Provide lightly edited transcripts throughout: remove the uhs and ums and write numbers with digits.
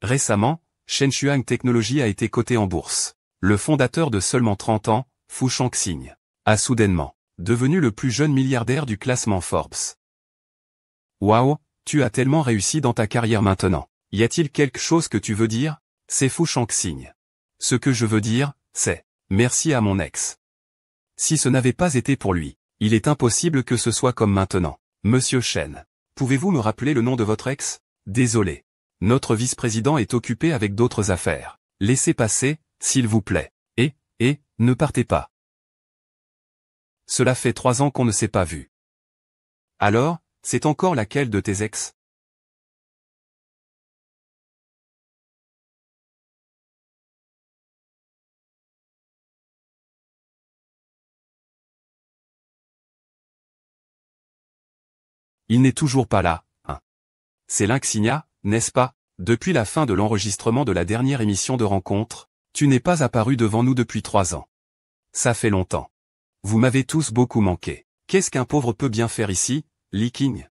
Récemment, Shenxuan Technology a été coté en bourse. Le fondateur de seulement 30 ans, Fu Shangxing, a soudainement devenu le plus jeune milliardaire du classement Forbes. Waouh, tu as tellement réussi dans ta carrière maintenant. Y a-t-il quelque chose que tu veux dire? C'est Fu Shangxing. Ce que je veux dire, c'est merci à mon ex. Si ce n'avait pas été pour lui, il est impossible que ce soit comme maintenant. Monsieur Chen, pouvez-vous me rappeler le nom de votre ex? Désolé. Notre vice-président est occupé avec d'autres affaires. Laissez passer, s'il vous plaît. Et, ne partez pas. Cela fait 3 ans qu'on ne s'est pas vu. Alors, c'est encore laquelle de tes ex? Il n'est toujours pas là, hein. C'est Linxia, n'est-ce pas? Depuis la fin de l'enregistrement de la dernière émission de rencontre, tu n'es pas apparu devant nous depuis 3 ans. Ça fait longtemps. Vous m'avez tous beaucoup manqué. Qu'est-ce qu'un pauvre peut bien faire ici, Li Qing?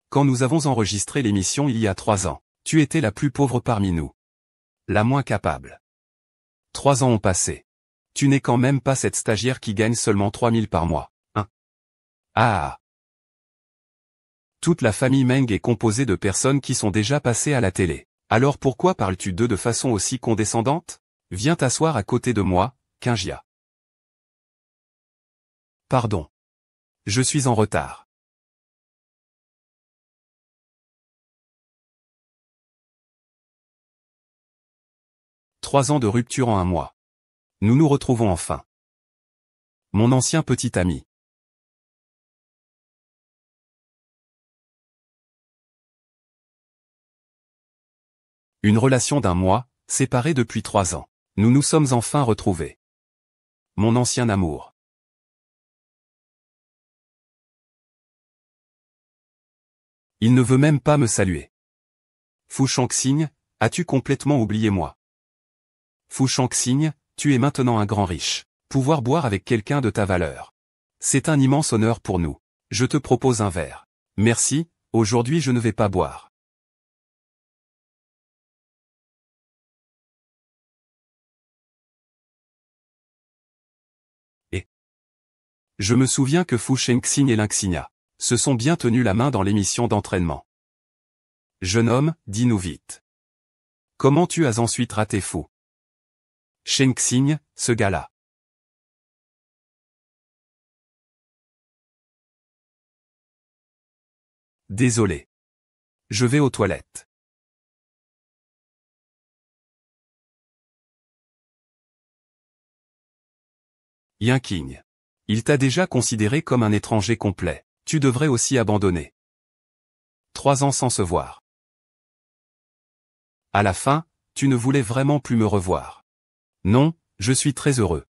Quand nous avons enregistré l'émission il y a 3 ans, tu étais la plus pauvre parmi nous. La moins capable. 3 ans ont passé. Tu n'es quand même pas cette stagiaire qui gagne seulement 3000 par mois, hein? Ah. Toute la famille Meng est composée de personnes qui sont déjà passées à la télé. Alors pourquoi parles-tu d'eux de façon aussi condescendante? Viens t'asseoir à côté de moi, Qingjia. Pardon. Je suis en retard. « 3 ans de rupture en 1 mois. Nous nous retrouvons enfin. Mon ancien petit ami. Une relation d'1 mois, séparée depuis 3 ans. Nous nous sommes enfin retrouvés. Mon ancien amour. Il ne veut même pas me saluer. Fu Shangxing, as-tu complètement oublié moi? Fu Shangxing, tu es maintenant un grand riche. Pouvoir boire avec quelqu'un de ta valeur. C'est un immense honneur pour nous. Je te propose un verre. Merci, aujourd'hui je ne vais pas boire. Je me souviens que Fu Shangxing et Linxia se sont bien tenus la main dans l'émission d'entraînement. Jeune homme, dis-nous vite. Comment tu as ensuite raté Fu Shangxing, ce gars-là? Désolé. Je vais aux toilettes. Yanqing. Il t'a déjà considéré comme un étranger complet. Tu devrais aussi abandonner. 3 ans sans se voir. À la fin, tu ne voulais vraiment plus me revoir. Non, je suis très heureux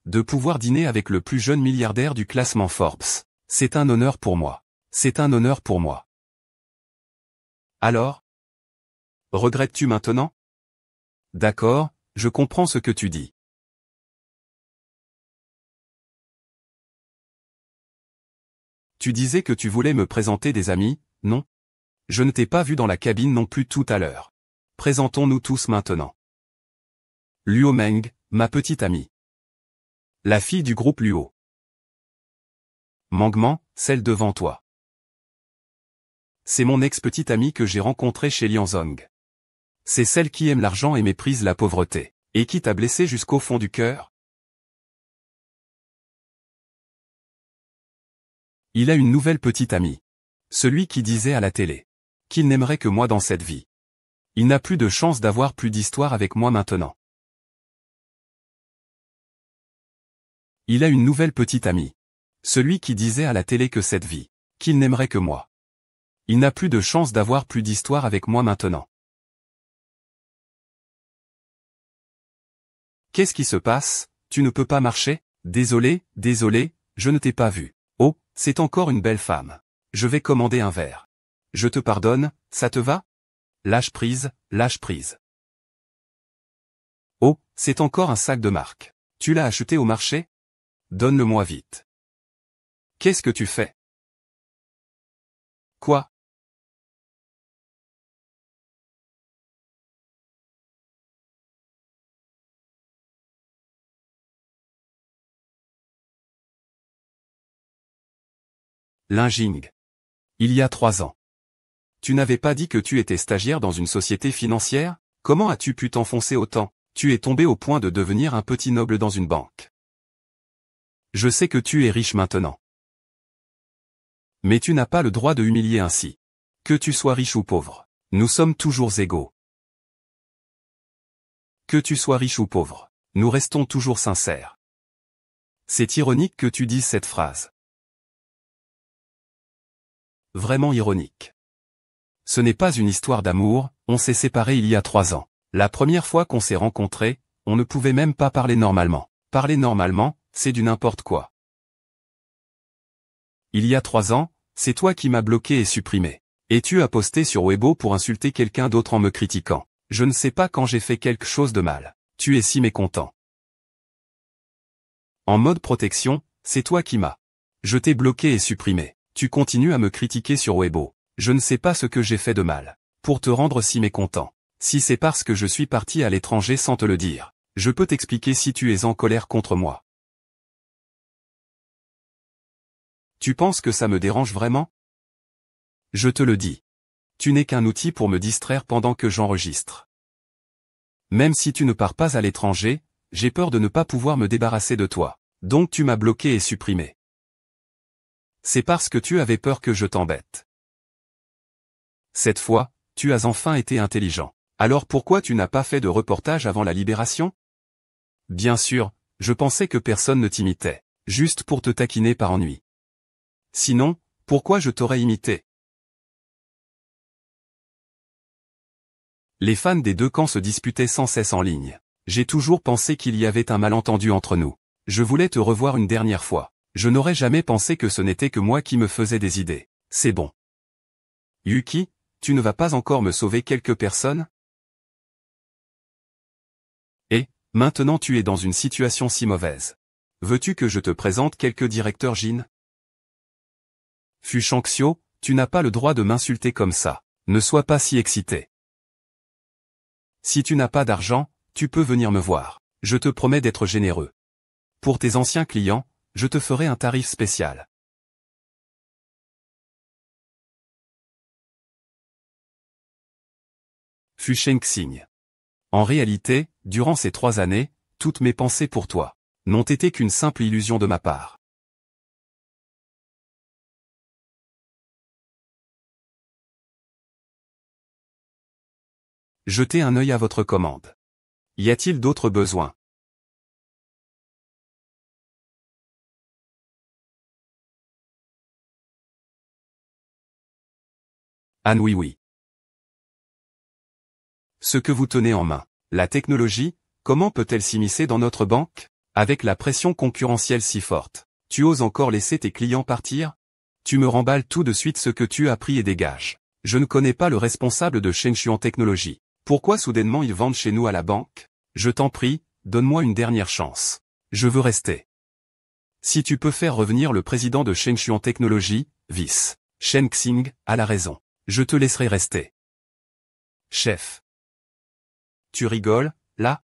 de pouvoir dîner avec le plus jeune milliardaire du classement Forbes. C'est un honneur pour moi. C'est un honneur pour moi. Alors? Regrettes-tu maintenant? D'accord, je comprends ce que tu dis. Tu disais que tu voulais me présenter des amis, non? Je ne t'ai pas vu dans la cabine non plus tout à l'heure. Présentons-nous tous maintenant. Luo Meng, ma petite amie. La fille du groupe Luo. Mangman, celle devant toi. C'est mon ex-petite amie que j'ai rencontrée chez Lianzong. C'est celle qui aime l'argent et méprise la pauvreté. Et qui t'a blessé jusqu'au fond du cœur? Il a une nouvelle petite amie. Celui qui disait à la télé qu'il n'aimerait que moi dans cette vie. Il n'a plus de chance d'avoir plus d'histoire avec moi maintenant. Il a une nouvelle petite amie. Celui qui disait à la télé que cette vie, qu'il n'aimerait que moi. Il n'a plus de chance d'avoir plus d'histoire avec moi maintenant. Qu'est-ce qui se passe? Tu ne peux pas marcher? Désolé, je ne t'ai pas vu. Oh, c'est encore une belle femme. Je vais commander un verre. Je te pardonne, ça te va? Lâche prise, lâche prise. Oh, c'est encore un sac de marque. Tu l'as acheté au marché? Donne-le-moi vite. Qu'est-ce que tu fais? Quoi? Linging. Il y a 3 ans. Tu n'avais pas dit que tu étais stagiaire dans une société financière? Comment as-tu pu t'enfoncer autant? Tu es tombé au point de devenir un petit noble dans une banque. Je sais que tu es riche maintenant. Mais tu n'as pas le droit de humilier ainsi. Que tu sois riche ou pauvre, nous sommes toujours égaux. Que tu sois riche ou pauvre, nous restons toujours sincères. C'est ironique que tu dises cette phrase. Vraiment ironique. Ce n'est pas une histoire d'amour, on s'est séparés il y a 3 ans. La première fois qu'on s'est rencontrés, on ne pouvait même pas parler normalement. Parler normalement, c'est du n'importe quoi. Il y a 3 ans, c'est toi qui m'as bloqué et supprimé. Et tu as posté sur Weibo pour insulter quelqu'un d'autre en me critiquant. Je ne sais pas quand j'ai fait quelque chose de mal. Tu es si mécontent. En mode protection, c'est toi qui m'as. Je t'ai bloqué et supprimé. Tu continues à me critiquer sur Weibo. Je ne sais pas ce que j'ai fait de mal. Pour te rendre si mécontent. Si c'est parce que je suis parti à l'étranger sans te le dire, je peux t'expliquer si tu es en colère contre moi. Tu penses que ça me dérange vraiment? Je te le dis. Tu n'es qu'un outil pour me distraire pendant que j'enregistre. Même si tu ne pars pas à l'étranger, j'ai peur de ne pas pouvoir me débarrasser de toi. Donc tu m'as bloqué et supprimé. C'est parce que tu avais peur que je t'embête. Cette fois, tu as enfin été intelligent. Alors pourquoi tu n'as pas fait de reportage avant la libération? Bien sûr, je pensais que personne ne t'imitait, juste pour te taquiner par ennui. Sinon, pourquoi je t'aurais imité? Les fans des deux camps se disputaient sans cesse en ligne. J'ai toujours pensé qu'il y avait un malentendu entre nous. Je voulais te revoir une dernière fois. Je n'aurais jamais pensé que ce n'était que moi qui me faisais des idées. C'est bon. Yuki, tu ne vas pas encore me sauver quelques personnes? Et, maintenant tu es dans une situation si mauvaise. Veux-tu que je te présente quelques directeurs Jin? Fu Shangxiu, tu n'as pas le droit de m'insulter comme ça. Ne sois pas si excité. Si tu n'as pas d'argent, tu peux venir me voir. Je te promets d'être généreux. Pour tes anciens clients, je te ferai un tarif spécial. Fu Shengxing. En réalité, durant ces 3 années, toutes mes pensées pour toi n'ont été qu'une simple illusion de ma part. Jetez un œil à votre commande. Y a-t-il d'autres besoins? Ah oui oui. Ce que vous tenez en main, la technologie, comment peut-elle s'immiscer dans notre banque? Avec la pression concurrentielle si forte, tu oses encore laisser tes clients partir? Tu me remballes tout de suite ce que tu as pris et dégage. Je ne connais pas le responsable de Shengshuan Technologies. Pourquoi soudainement ils vendent chez nous à la banque? Je t'en prie, donne-moi une dernière chance. Je veux rester. Si tu peux faire revenir le président de Shengshuan Technologies, vice. Shen Xing, a la raison. Je te laisserai rester. Chef. Tu rigoles, là?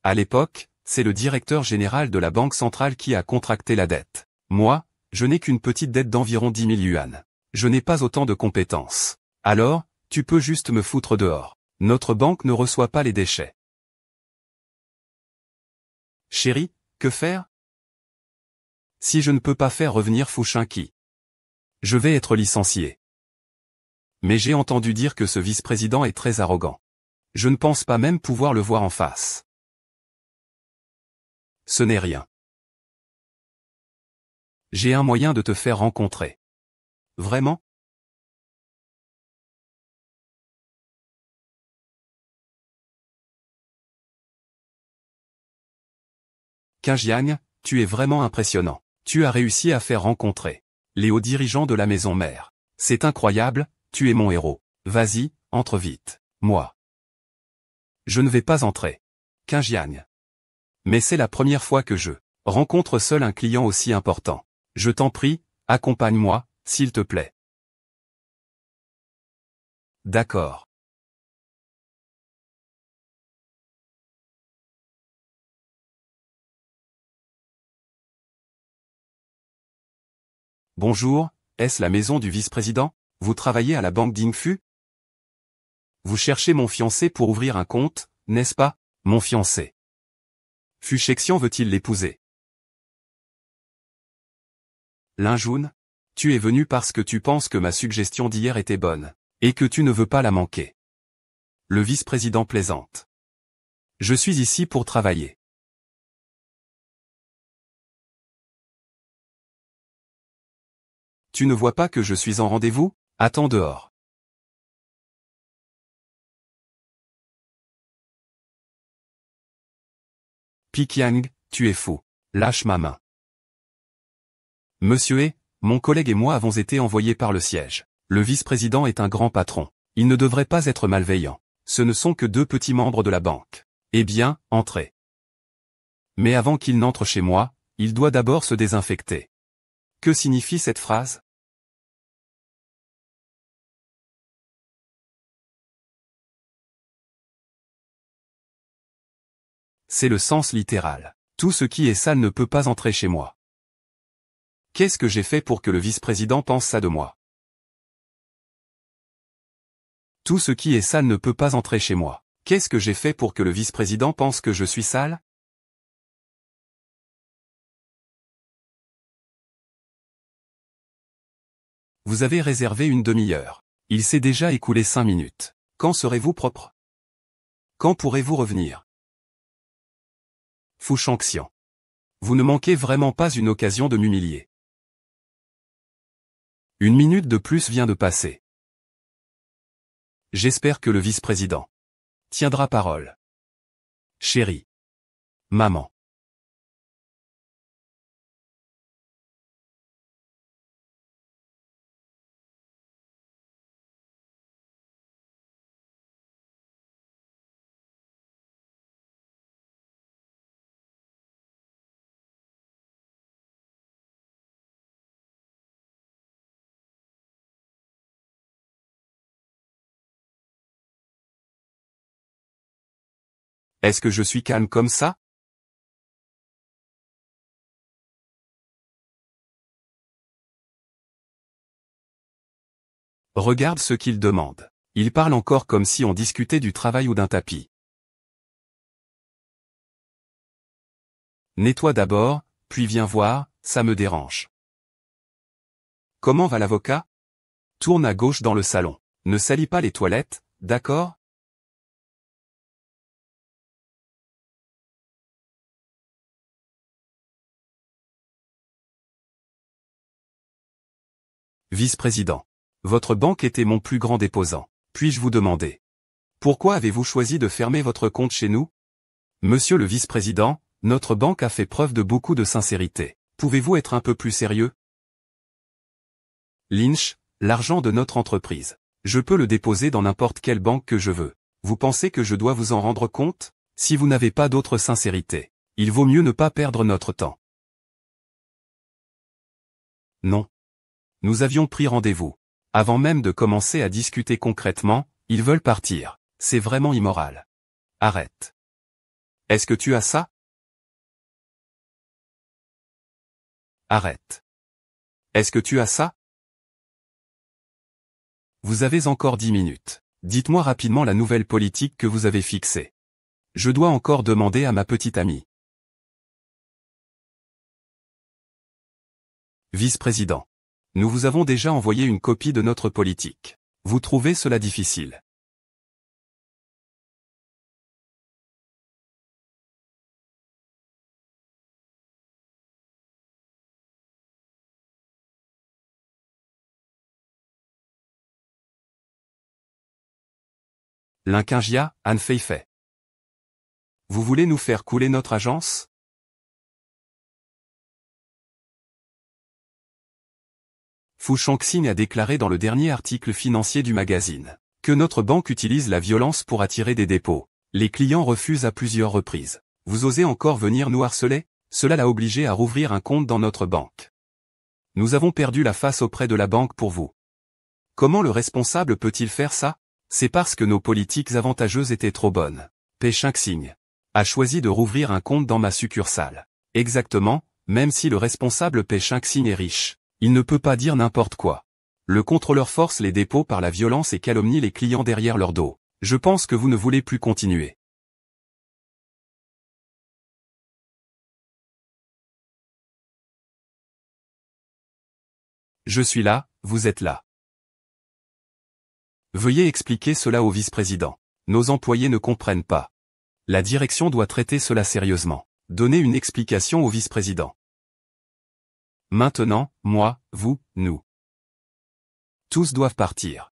À l'époque, c'est le directeur général de la Banque centrale qui a contracté la dette. Moi, je n'ai qu'une petite dette d'environ 10 000 yuan. Je n'ai pas autant de compétences. Alors, tu peux juste me foutre dehors. Notre banque ne reçoit pas les déchets. Chérie, que faire? Si je ne peux pas faire revenir Fu Shengqi, je vais être licencié. Mais j'ai entendu dire que ce vice-président est très arrogant. Je ne pense pas même pouvoir le voir en face. Ce n'est rien. J'ai un moyen de te faire rencontrer. Vraiment? Qingjiang, tu es vraiment impressionnant. Tu as réussi à faire rencontrer les hauts dirigeants de la maison mère. C'est incroyable, tu es mon héros. Vas-y, entre vite. Moi. Je ne vais pas entrer. Qingjiang. Mais c'est la première fois que je rencontre seul un client aussi important. Je t'en prie, accompagne-moi, s'il te plaît. D'accord. Bonjour, est-ce la maison du vice-président? Vous travaillez à la banque d'Ingfu? Vous cherchez mon fiancé pour ouvrir un compte, n'est-ce pas, mon fiancé? Fu Shexian veut-il l'épouser? Lin Jun, tu es venu parce que tu penses que ma suggestion d'hier était bonne, et que tu ne veux pas la manquer. Le vice-président plaisante. Je suis ici pour travailler. Tu ne vois pas que je suis en rendez-vous? Attends dehors. Piqiang, tu es fou. Lâche ma main. Monsieur E, mon collègue et moi avons été envoyés par le siège. Le vice-président est un grand patron. Il ne devrait pas être malveillant. Ce ne sont que 2 petits membres de la banque. Eh bien, entrez. Mais avant qu'il n'entre chez moi, il doit d'abord se désinfecter. Que signifie cette phrase? C'est le sens littéral. Tout ce qui est sale ne peut pas entrer chez moi. Qu'est-ce que j'ai fait pour que le vice-président pense ça de moi? Tout ce qui est sale ne peut pas entrer chez moi. Qu'est-ce que j'ai fait pour que le vice-président pense que je suis sale? Vous avez réservé une demi-heure. Il s'est déjà écoulé 5 minutes. Quand serez-vous propre? Quand pourrez-vous revenir? Fu Shangxian. Vous ne manquez vraiment pas une occasion de m'humilier. 1 minute de plus vient de passer. J'espère que le vice-président tiendra parole. Chérie. Maman. Est-ce que je suis calme comme ça? Regarde ce qu'il demande. Il parle encore comme si on discutait du travail ou d'un tapis. Nettoie d'abord, puis viens voir, ça me dérange. Comment va l'avocat? Tourne à gauche dans le salon. Ne salis pas les toilettes, d'accord? Vice-président. Votre banque était mon plus grand déposant. Puis-je vous demander? Pourquoi avez-vous choisi de fermer votre compte chez nous? Monsieur le vice-président, notre banque a fait preuve de beaucoup de sincérité. Pouvez-vous être un peu plus sérieux? Lynch, l'argent de notre entreprise. Je peux le déposer dans n'importe quelle banque que je veux. Vous pensez que je dois vous en rendre compte? Si vous n'avez pas d'autre sincérité, il vaut mieux ne pas perdre notre temps. Non. Nous avions pris rendez-vous. Avant même de commencer à discuter concrètement, ils veulent partir. C'est vraiment immoral. Arrête. Est-ce que tu as ça? Arrête. Est-ce que tu as ça? Vous avez encore 10 minutes. Dites-moi rapidement la nouvelle politique que vous avez fixée. Je dois encore demander à ma petite amie. Vice-président. Nous vous avons déjà envoyé une copie de notre politique. Vous trouvez cela difficile? L'Inquingia, Anne Feifei. Vous voulez nous faire couler notre agence? Fu Shangxin a déclaré dans le dernier article financier du magazine que notre banque utilise la violence pour attirer des dépôts. Les clients refusent à plusieurs reprises. Vous osez encore venir nous harceler? Cela l'a obligé à rouvrir un compte dans notre banque. Nous avons perdu la face auprès de la banque pour vous. Comment le responsable peut-il faire ça? C'est parce que nos politiques avantageuses étaient trop bonnes. Pei Shangxing a choisi de rouvrir un compte dans ma succursale. Exactement, même si le responsable Pei Shangxing est riche. Il ne peut pas dire n'importe quoi. Le contrôleur force les dépôts par la violence et calomnie les clients derrière leur dos. Je pense que vous ne voulez plus continuer. Je suis là, vous êtes là. Veuillez expliquer cela au vice-président. Nos employés ne comprennent pas. La direction doit traiter cela sérieusement. Donnez une explication au vice-président. Maintenant, moi, vous, nous. Tous doivent partir.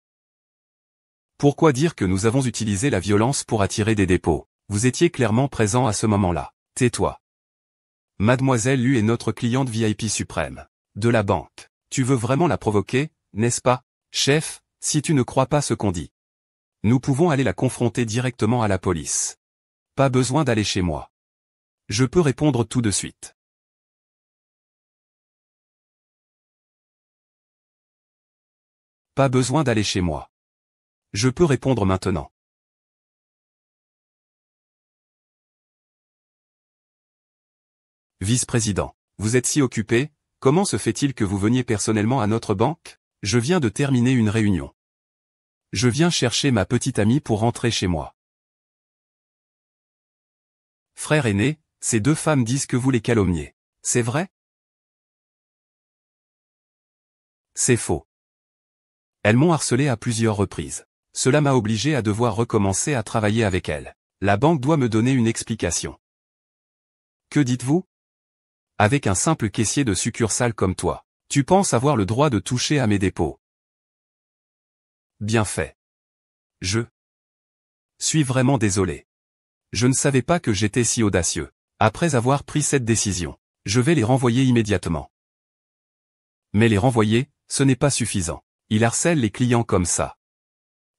Pourquoi dire que nous avons utilisé la violence pour attirer des dépôts? Vous étiez clairement présent à ce moment-là. Tais-toi. Mademoiselle Lu est notre cliente VIP suprême. De la banque. Tu veux vraiment la provoquer, n'est-ce pas? Chef, si tu ne crois pas ce qu'on dit. Nous pouvons aller la confronter directement à la police. Pas besoin d'aller chez moi. Je peux répondre tout de suite. Pas besoin d'aller chez moi. Je peux répondre maintenant. Vice-président, vous êtes si occupé, comment se fait-il que vous veniez personnellement à notre banque? Je viens de terminer une réunion. Je viens chercher ma petite amie pour rentrer chez moi. Frère aîné, ces deux femmes disent que vous les calomniez. C'est vrai? C'est faux. Elles m'ont harcelé à plusieurs reprises. Cela m'a obligé à devoir recommencer à travailler avec elles. La banque doit me donner une explication. Que dites-vous? Avec un simple caissier de succursale comme toi, tu penses avoir le droit de toucher à mes dépôts? Bien fait. Je suis vraiment désolé. Je ne savais pas que j'étais si audacieux. Après avoir pris cette décision, je vais les renvoyer immédiatement. Mais les renvoyer, ce n'est pas suffisant. Ils harcèlent les clients comme ça.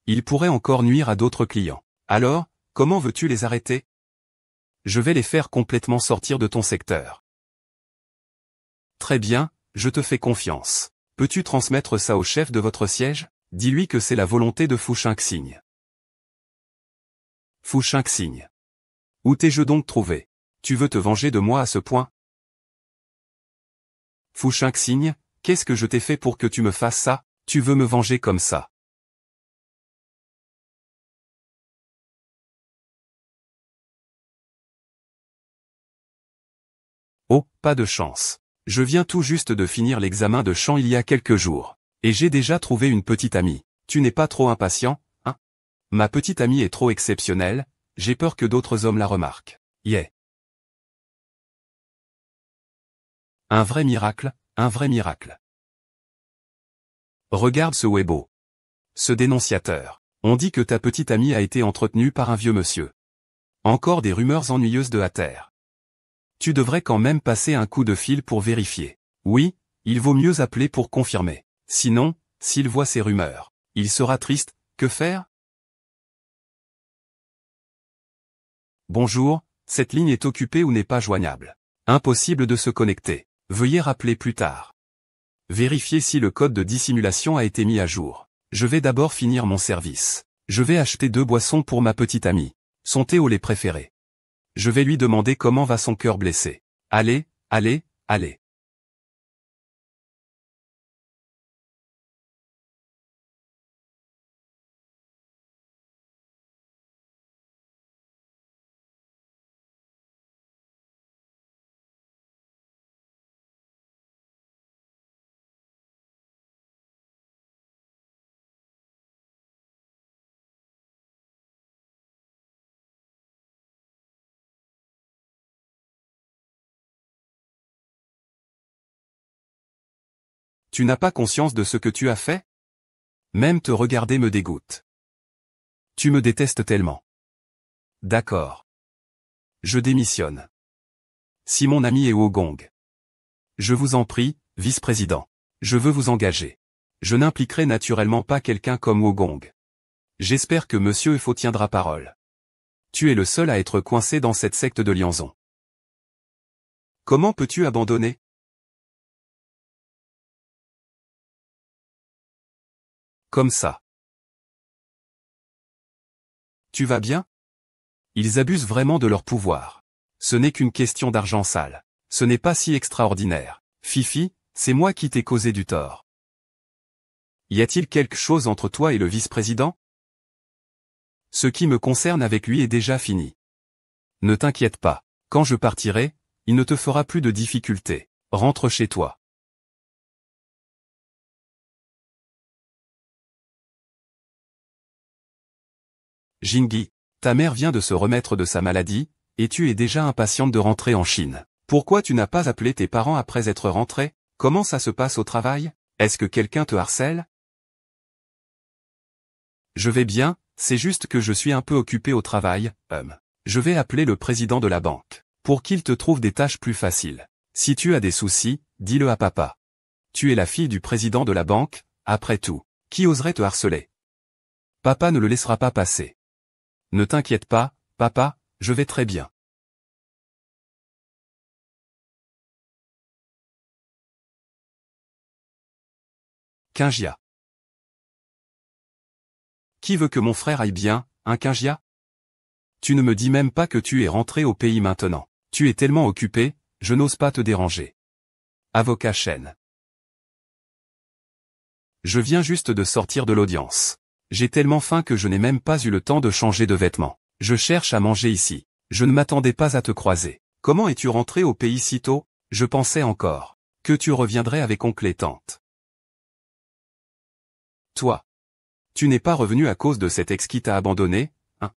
Ils pourraient encore nuire à d'autres clients. Alors, comment veux-tu les arrêter? Je vais les faire complètement sortir de ton secteur. Très bien, je te fais confiance. Peux-tu transmettre ça au chef de votre siège? Dis-lui que c'est la volonté de Fu Shangxing. Fu Shangxing. Où t'ai-je donc trouvé? Tu veux te venger de moi à ce point? Fu Shangxing, qu'est-ce que je t'ai fait pour que tu me fasses ça? Tu veux me venger comme ça? Oh, pas de chance. Je viens tout juste de finir l'examen de chant il y a quelques jours. Et j'ai déjà trouvé une petite amie. Tu n'es pas trop impatient, hein? Ma petite amie est trop exceptionnelle, j'ai peur que d'autres hommes la remarquent. Yeah. Un vrai miracle, un vrai miracle. Regarde ce Weibo. Ce dénonciateur. On dit que ta petite amie a été entretenue par un vieux monsieur. Encore des rumeurs ennuyeuses de Hatter. Tu devrais quand même passer un coup de fil pour vérifier. Oui, il vaut mieux appeler pour confirmer. Sinon, s'il voit ces rumeurs, il sera triste, que faire? Bonjour, cette ligne est occupée ou n'est pas joignable. Impossible de se connecter. Veuillez rappeler plus tard. Vérifiez si le code de dissimulation a été mis à jour. Je vais d'abord finir mon service. Je vais acheter 2 boissons pour ma petite amie. Son thé au lait préféré. Je vais lui demander comment va son cœur blessé. Allez, allez, allez. Tu n'as pas conscience de ce que tu as fait? Même te regarder me dégoûte. Tu me détestes tellement. D'accord. Je démissionne. Si mon ami est Wogong. Je vous en prie, vice-président. Je veux vous engager. Je n'impliquerai naturellement pas quelqu'un comme Wogong. J'espère que Monsieur Efo tiendra parole. Tu es le seul à être coincé dans cette secte de liaison. Comment peux-tu abandonner? Comme ça. Tu vas bien? Ils abusent vraiment de leur pouvoir. Ce n'est qu'une question d'argent sale. Ce n'est pas si extraordinaire. Fifi, c'est moi qui t'ai causé du tort. Y a-t-il quelque chose entre toi et le vice-président? Ce qui me concerne avec lui est déjà fini. Ne t'inquiète pas, quand je partirai, il ne te fera plus de difficultés. Rentre chez toi. Jingyi, ta mère vient de se remettre de sa maladie, et tu es déjà impatiente de rentrer en Chine. Pourquoi tu n'as pas appelé tes parents après être rentré? Comment ça se passe au travail? Est-ce que quelqu'un te harcèle? Je vais bien, c'est juste que je suis un peu occupé au travail, Je vais appeler le président de la banque, pour qu'il te trouve des tâches plus faciles. Si tu as des soucis, dis-le à papa. Tu es la fille du président de la banque, après tout. Qui oserait te harceler? Papa ne le laissera pas passer. Ne t'inquiète pas, papa, je vais très bien. Kingia. Qui veut que mon frère aille bien, hein Kingia? Tu ne me dis même pas que tu es rentré au pays maintenant. Tu es tellement occupé, je n'ose pas te déranger. Avocat Chen. Je viens juste de sortir de l'audience. J'ai tellement faim que je n'ai même pas eu le temps de changer de vêtements. Je cherche à manger ici. Je ne m'attendais pas à te croiser. Comment es-tu rentré au pays si tôt? Je pensais encore que tu reviendrais avec oncle et tante. Toi. Tu n'es pas revenu à cause de cet ex qui t'a abandonné, hein?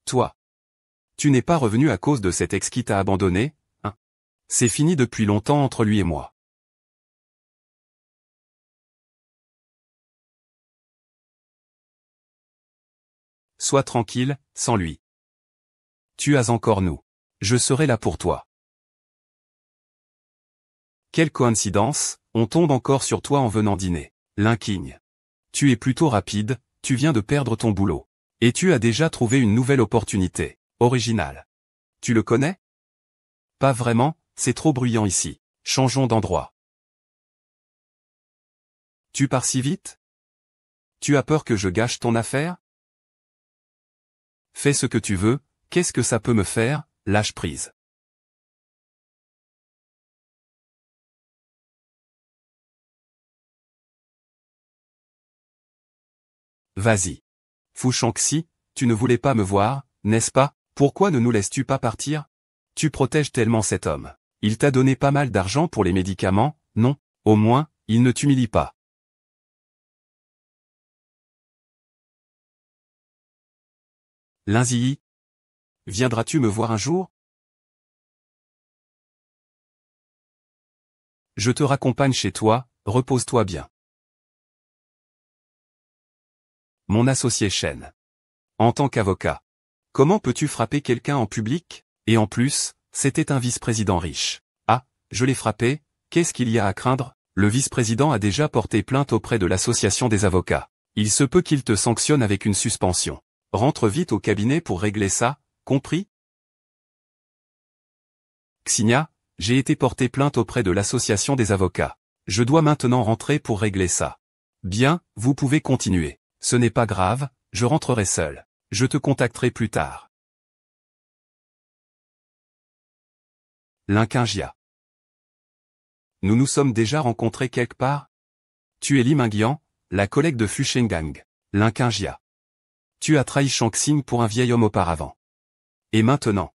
Toi. Tu n'es pas revenu à cause de cet ex qui t'a abandonné, hein? C'est fini depuis longtemps entre lui et moi. Sois tranquille, sans lui. Tu as encore nous. Je serai là pour toi. Quelle coïncidence, on tombe encore sur toi en venant dîner. Linquigne. Tu es plutôt rapide, tu viens de perdre ton boulot. Et tu as déjà trouvé une nouvelle opportunité. Originale. Tu le connais? Pas vraiment, c'est trop bruyant ici. Changeons d'endroit. Tu pars si vite? Tu as peur que je gâche ton affaire? Fais ce que tu veux, qu'est-ce que ça peut me faire, lâche prise. Vas-y. Fu Shangxi, tu ne voulais pas me voir, n'est-ce pas? Pourquoi ne nous laisses-tu pas partir? Tu protèges tellement cet homme. Il t'a donné pas mal d'argent pour les médicaments, non? Au moins, il ne t'humilie pas. Linziyi. Viendras-tu me voir un jour? Je te raccompagne chez toi, repose-toi bien. Mon associé Shen. En tant qu'avocat. Comment peux-tu frapper quelqu'un en public? Et en plus, c'était un vice-président riche. Ah, je l'ai frappé, qu'est-ce qu'il y a à craindre? Le vice-président a déjà porté plainte auprès de l'association des avocats. Il se peut qu'il te sanctionne avec une suspension. Rentre vite au cabinet pour régler ça, compris? Xenia, j'ai été porté plainte auprès de l'association des avocats. Je dois maintenant rentrer pour régler ça. Bien, vous pouvez continuer. Ce n'est pas grave, je rentrerai seul. Je te contacterai plus tard. Linkingia. Nous nous sommes déjà rencontrés quelque part? Tu es Li Mingyan, la collègue de Fu Shengang. Linkingia. Tu as trahi Shangxing pour un vieil homme auparavant. Et maintenant?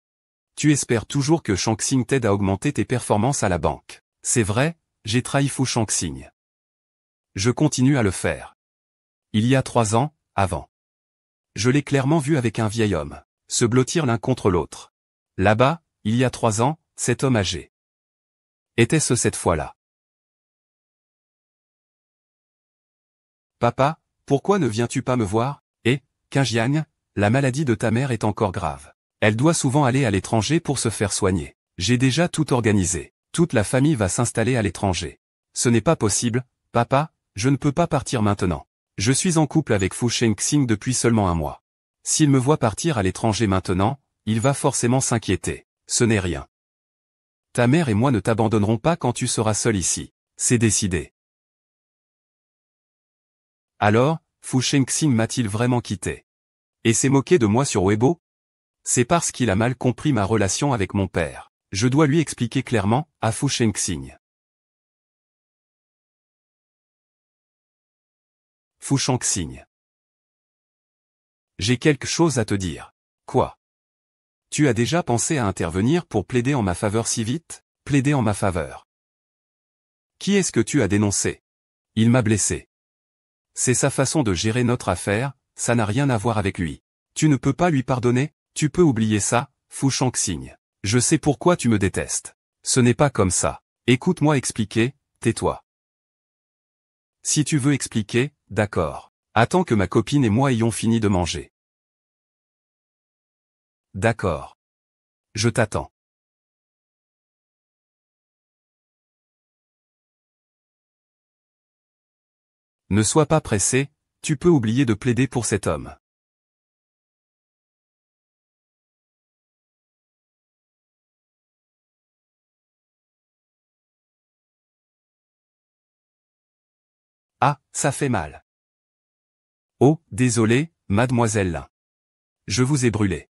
Tu espères toujours que Shangxing t'aide à augmenter tes performances à la banque. C'est vrai, j'ai trahi Fu Shangxing. Je continue à le faire. Il y a 3 ans, avant. Je l'ai clairement vu avec un vieil homme, se blottir l'un contre l'autre. Là-bas, il y a 3 ans, cet homme âgé. Était-ce cette fois-là? Papa, pourquoi ne viens-tu pas me voir? Kinjiang, la maladie de ta mère est encore grave. Elle doit souvent aller à l'étranger pour se faire soigner. J'ai déjà tout organisé. Toute la famille va s'installer à l'étranger. Ce n'est pas possible, papa, je ne peux pas partir maintenant. Je suis en couple avec Fu Shengxing depuis seulement 1 mois. S'il me voit partir à l'étranger maintenant, il va forcément s'inquiéter. Ce n'est rien. Ta mère et moi ne t'abandonnerons pas quand tu seras seul ici. C'est décidé. Alors, Fu Shengxing m'a-t-il vraiment quitté? Et s'est moqué de moi sur Weibo? C'est parce qu'il a mal compris ma relation avec mon père. Je dois lui expliquer clairement, à Fu Shengxing. Fu Shengxing. J'ai quelque chose à te dire. Quoi? Tu as déjà pensé à intervenir pour plaider en ma faveur si vite? Plaider en ma faveur. Qui est-ce que tu as dénoncé? Il m'a blessé. C'est sa façon de gérer notre affaire, ça n'a rien à voir avec lui. Tu ne peux pas lui pardonner? Tu peux oublier ça, Fu Shengxing. Je sais pourquoi tu me détestes. Ce n'est pas comme ça. Écoute-moi expliquer, tais-toi. Si tu veux expliquer, d'accord. Attends que ma copine et moi ayons fini de manger. D'accord. Je t'attends. Ne sois pas pressé, tu peux oublier de plaider pour cet homme. Ah, ça fait mal. Oh, désolé, mademoiselle Lin. Je vous ai brûlé.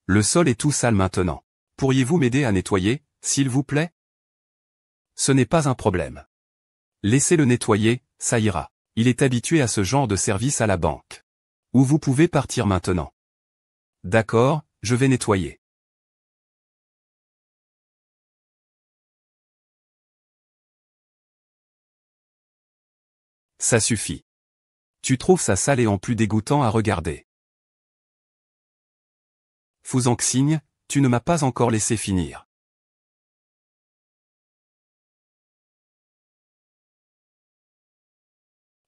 Le sol est tout sale maintenant. Pourriez-vous m'aider à nettoyer, s'il vous plaît? Ce n'est pas un problème. Laissez-le nettoyer, ça ira. Il est habitué à ce genre de service à la banque. Ou vous pouvez partir maintenant. D'accord, je vais nettoyer. Ça suffit. Tu trouves ça sale et en plus dégoûtant à regarder. Fu Shengxing, tu ne m'as pas encore laissé finir.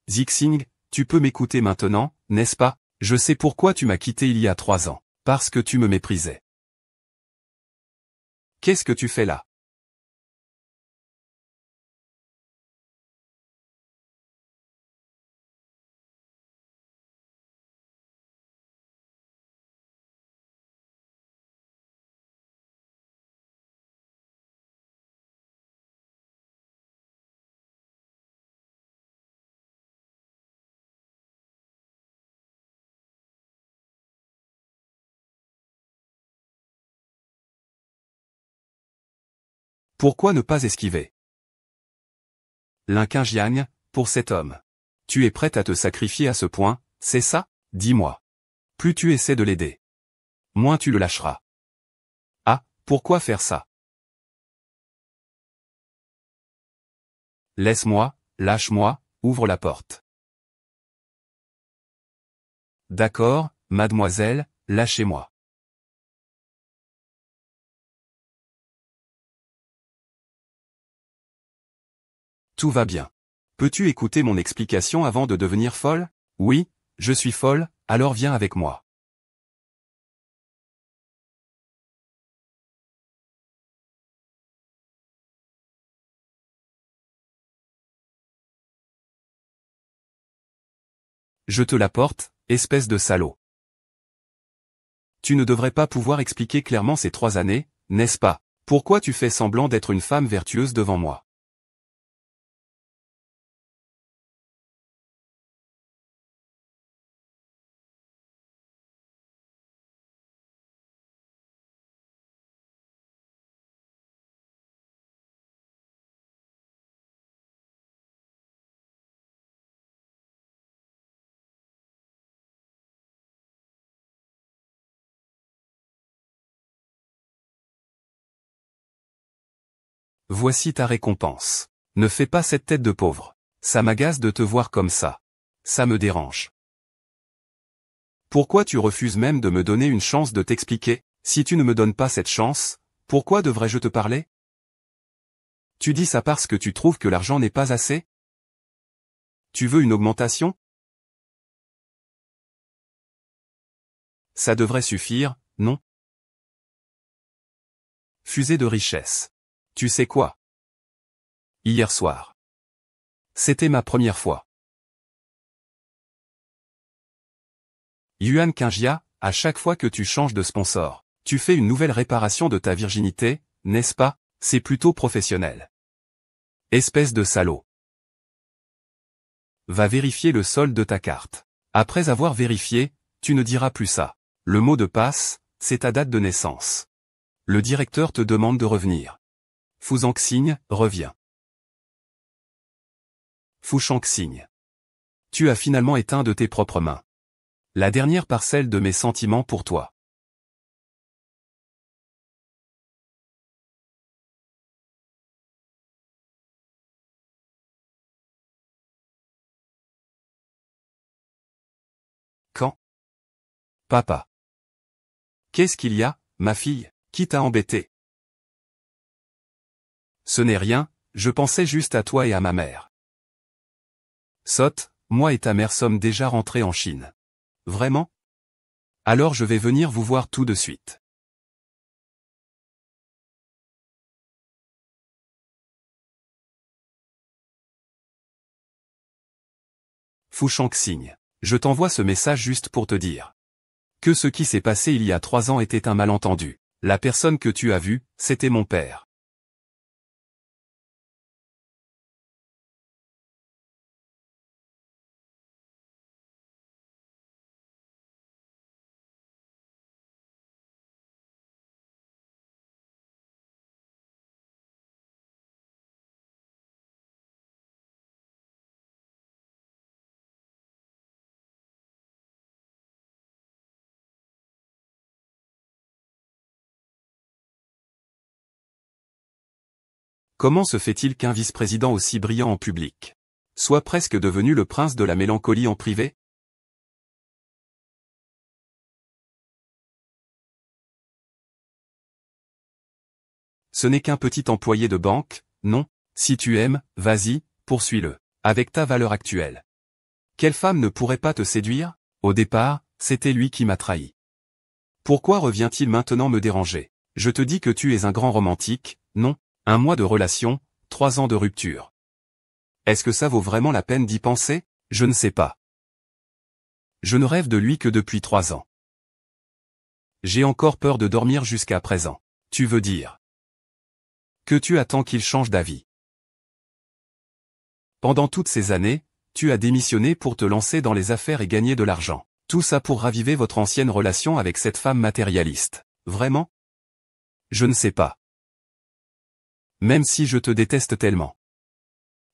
Zixing, tu peux m'écouter maintenant, n'est-ce pas? Je sais pourquoi tu m'as quitté il y a 3 ans. Parce que tu me méprisais. Qu'est-ce que tu fais là? Pourquoi ne pas esquiver? Lin Qingjiang, pour cet homme. Tu es prête à te sacrifier à ce point, c'est ça? Dis-moi. Plus tu essaies de l'aider, moins tu le lâcheras. Ah, pourquoi faire ça? Laisse-moi, lâche-moi, ouvre la porte. D'accord, mademoiselle, lâchez-moi. Tout va bien. Peux-tu écouter mon explication avant de devenir folle? Oui, je suis folle, alors viens avec moi. Je te l'apporte, espèce de salaud. Tu ne devrais pas pouvoir expliquer clairement ces 3 années, n'est-ce pas? Pourquoi tu fais semblant d'être une femme vertueuse devant moi? Voici ta récompense. Ne fais pas cette tête de pauvre. Ça m'agace de te voir comme ça. Ça me dérange. Pourquoi tu refuses même de me donner une chance de t'expliquer? Si tu ne me donnes pas cette chance, pourquoi devrais-je te parler? Tu dis ça parce que tu trouves que l'argent n'est pas assez? Tu veux une augmentation? Ça devrait suffire, non? Fusée de richesse. Tu sais quoi? Hier soir. C'était ma première fois. Yuan Qingjia, à chaque fois que tu changes de sponsor, tu fais une nouvelle réparation de ta virginité, n'est-ce pas? C'est plutôt professionnel. Espèce de salaud. Va vérifier le solde de ta carte. Après avoir vérifié, tu ne diras plus ça. Le mot de passe, c'est ta date de naissance. Le directeur te demande de revenir. Fu Zhangxing, reviens. Fu Shangxing. Tu as finalement éteint de tes propres mains la dernière parcelle de mes sentiments pour toi. Quand? Papa. Qu'est-ce qu'il y a, ma fille, qui t'a embêté? Ce n'est rien, je pensais juste à toi et à ma mère. Sotte, moi et ta mère sommes déjà rentrés en Chine. Vraiment? Alors je vais venir vous voir tout de suite. Fu Shangxing. Je t'envoie ce message juste pour te dire que ce qui s'est passé il y a 3 ans était un malentendu. La personne que tu as vue, c'était mon père. Comment se fait-il qu'un vice-président aussi brillant en public soit presque devenu le prince de la mélancolie en privé? Ce n'est qu'un petit employé de banque, non? Si tu aimes, vas-y, poursuis-le. Avec ta valeur actuelle. Quelle femme ne pourrait pas te séduire? Au départ, c'était lui qui m'a trahi. Pourquoi revient-il maintenant me déranger? Je te dis que tu es un grand romantique, non? 1 mois de relation, 3 ans de rupture. Est-ce que ça vaut vraiment la peine d'y penser? Je ne sais pas. Je ne rêve de lui que depuis 3 ans. J'ai encore peur de dormir jusqu'à présent. Tu veux dire que tu attends qu'il change d'avis? Pendant toutes ces années, tu as démissionné pour te lancer dans les affaires et gagner de l'argent. Tout ça pour raviver votre ancienne relation avec cette femme matérialiste. Vraiment? Je ne sais pas. Même si je te déteste tellement.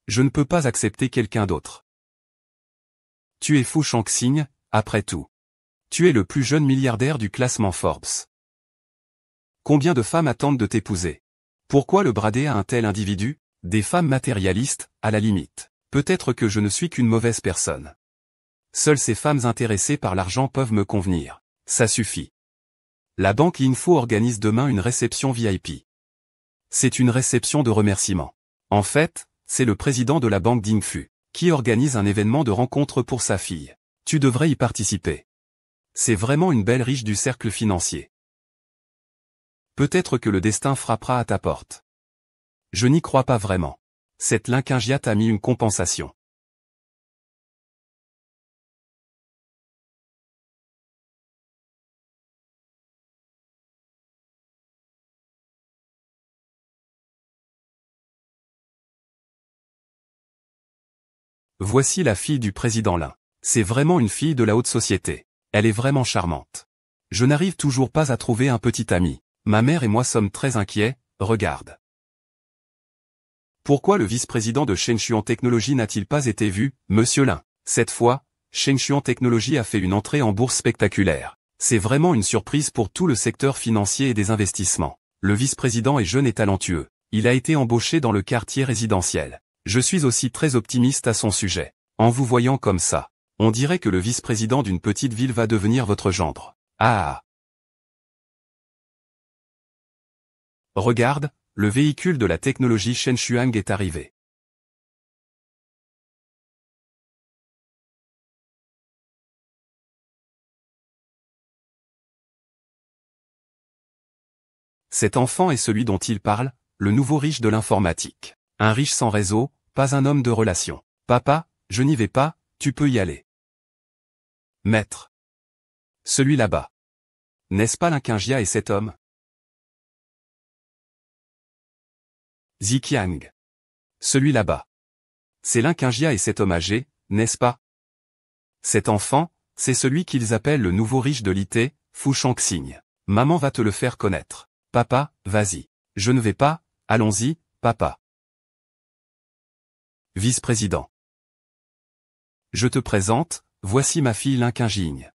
Je ne peux pas accepter quelqu'un d'autre. Tu es Fu Shangxing, après tout. Tu es le plus jeune milliardaire du classement Forbes. Combien de femmes attendent de t'épouser? Pourquoi le brader à un tel individu? Des femmes matérialistes, à la limite. Peut-être que je ne suis qu'une mauvaise personne. Seules ces femmes intéressées par l'argent peuvent me convenir. Ça suffit. La banque Info organise demain une réception VIP. C'est une réception de remerciement. En fait, c'est le président de la banque d'Ingfu qui organise un événement de rencontre pour sa fille. Tu devrais y participer. C'est vraiment une belle riche du cercle financier. Peut-être que le destin frappera à ta porte. Je n'y crois pas vraiment. Cette Linkingia t'a mis une compensation. Voici la fille du président Lin. C'est vraiment une fille de la haute société. Elle est vraiment charmante. Je n'arrive toujours pas à trouver un petit ami. Ma mère et moi sommes très inquiets, regarde. Pourquoi le vice-président de Shengshuan Technology n'a-t-il pas été vu, monsieur Lin? Cette fois, Shengshuan Technology a fait une entrée en bourse spectaculaire. C'est vraiment une surprise pour tout le secteur financier et des investissements. Le vice-président est jeune et talentueux. Il a été embauché dans le quartier résidentiel. Je suis aussi très optimiste à son sujet. En vous voyant comme ça, on dirait que le vice-président d'une petite ville va devenir votre gendre. Ah! Regarde, le véhicule de la technologie Shenshuang est arrivé. Cet enfant est celui dont il parle, le nouveau riche de l'informatique. Un riche sans réseau, pas un homme de relation. Papa, je n'y vais pas, tu peux y aller. Maître. Celui là-bas. N'est-ce pas Linkingia et cet homme? Ziqiang. Celui là-bas. C'est Linkingia et cet homme âgé, n'est-ce pas? Cet enfant, c'est celui qu'ils appellent le nouveau riche de l'IT, Fu Shangxing. Maman va te le faire connaître. Papa, vas-y. Je ne vais pas, allons-y, papa. Vice-président. Je te présente, voici ma fille Linkinjigne.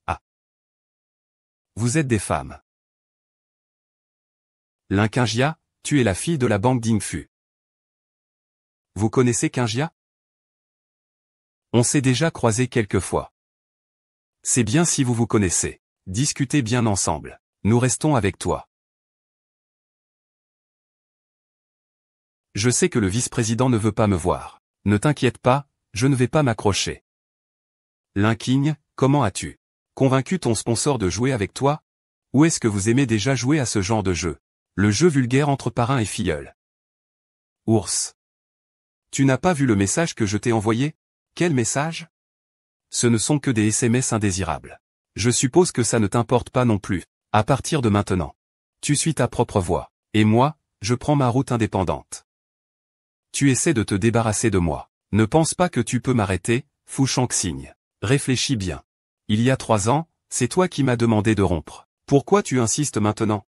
Ah. Vous êtes des femmes. Linkinjia, tu es la fille de la banque Dingfu. Vous connaissez Kinjia? On s'est déjà croisés quelques fois. C'est bien si vous vous connaissez. Discutez bien ensemble. Nous restons avec toi. Je sais que le vice-président ne veut pas me voir. Ne t'inquiète pas, je ne vais pas m'accrocher. Linking, comment as-tu convaincu ton sponsor de jouer avec toi? Ou est-ce que vous aimez déjà jouer à ce genre de jeu? Le jeu vulgaire entre parrain et filleul. Ours. Tu n'as pas vu le message que je t'ai envoyé? Quel message? Ce ne sont que des SMS indésirables. Je suppose que ça ne t'importe pas non plus. À partir de maintenant. Tu suis ta propre voie. Et moi, je prends ma route indépendante. Tu essaies de te débarrasser de moi. Ne pense pas que tu peux m'arrêter, Fu Shangxing. Réfléchis bien. Il y a 3 ans, c'est toi qui m'as demandé de rompre. Pourquoi tu insistes maintenant?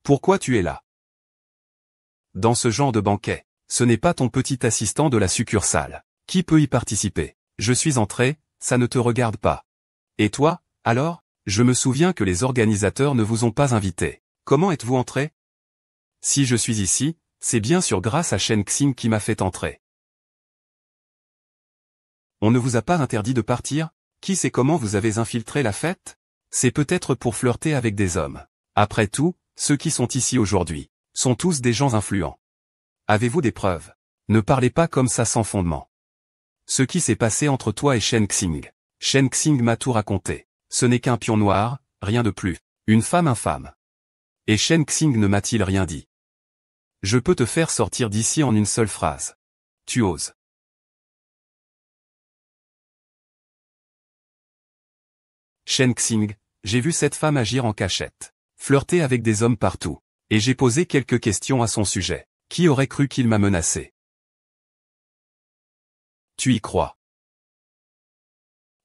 Pourquoi tu es là? Dans ce genre de banquet, ce n'est pas ton petit assistant de la succursale. Qui peut y participer? Je suis entré, ça ne te regarde pas. Et toi, alors? Je me souviens que les organisateurs ne vous ont pas invité. Comment êtes-vous entré? Si je suis ici, c'est bien sûr grâce à Shen Xing qui m'a fait entrer. On ne vous a pas interdit de partir? Qui sait comment vous avez infiltré la fête? C'est peut-être pour flirter avec des hommes. Après tout, ceux qui sont ici aujourd'hui sont tous des gens influents. Avez-vous des preuves? Ne parlez pas comme ça sans fondement. Ce qui s'est passé entre toi et Shen Xing. Shen Xing m'a tout raconté. Ce n'est qu'un pion noir, rien de plus. Une femme infâme. Et Shen Xing ne m'a-t-il rien dit? Je peux te faire sortir d'ici en une seule phrase. Tu oses. Shen Xing, j'ai vu cette femme agir en cachette. Flirter avec des hommes partout. Et j'ai posé quelques questions à son sujet. Qui aurait cru qu'il m'a menacé? Tu y crois?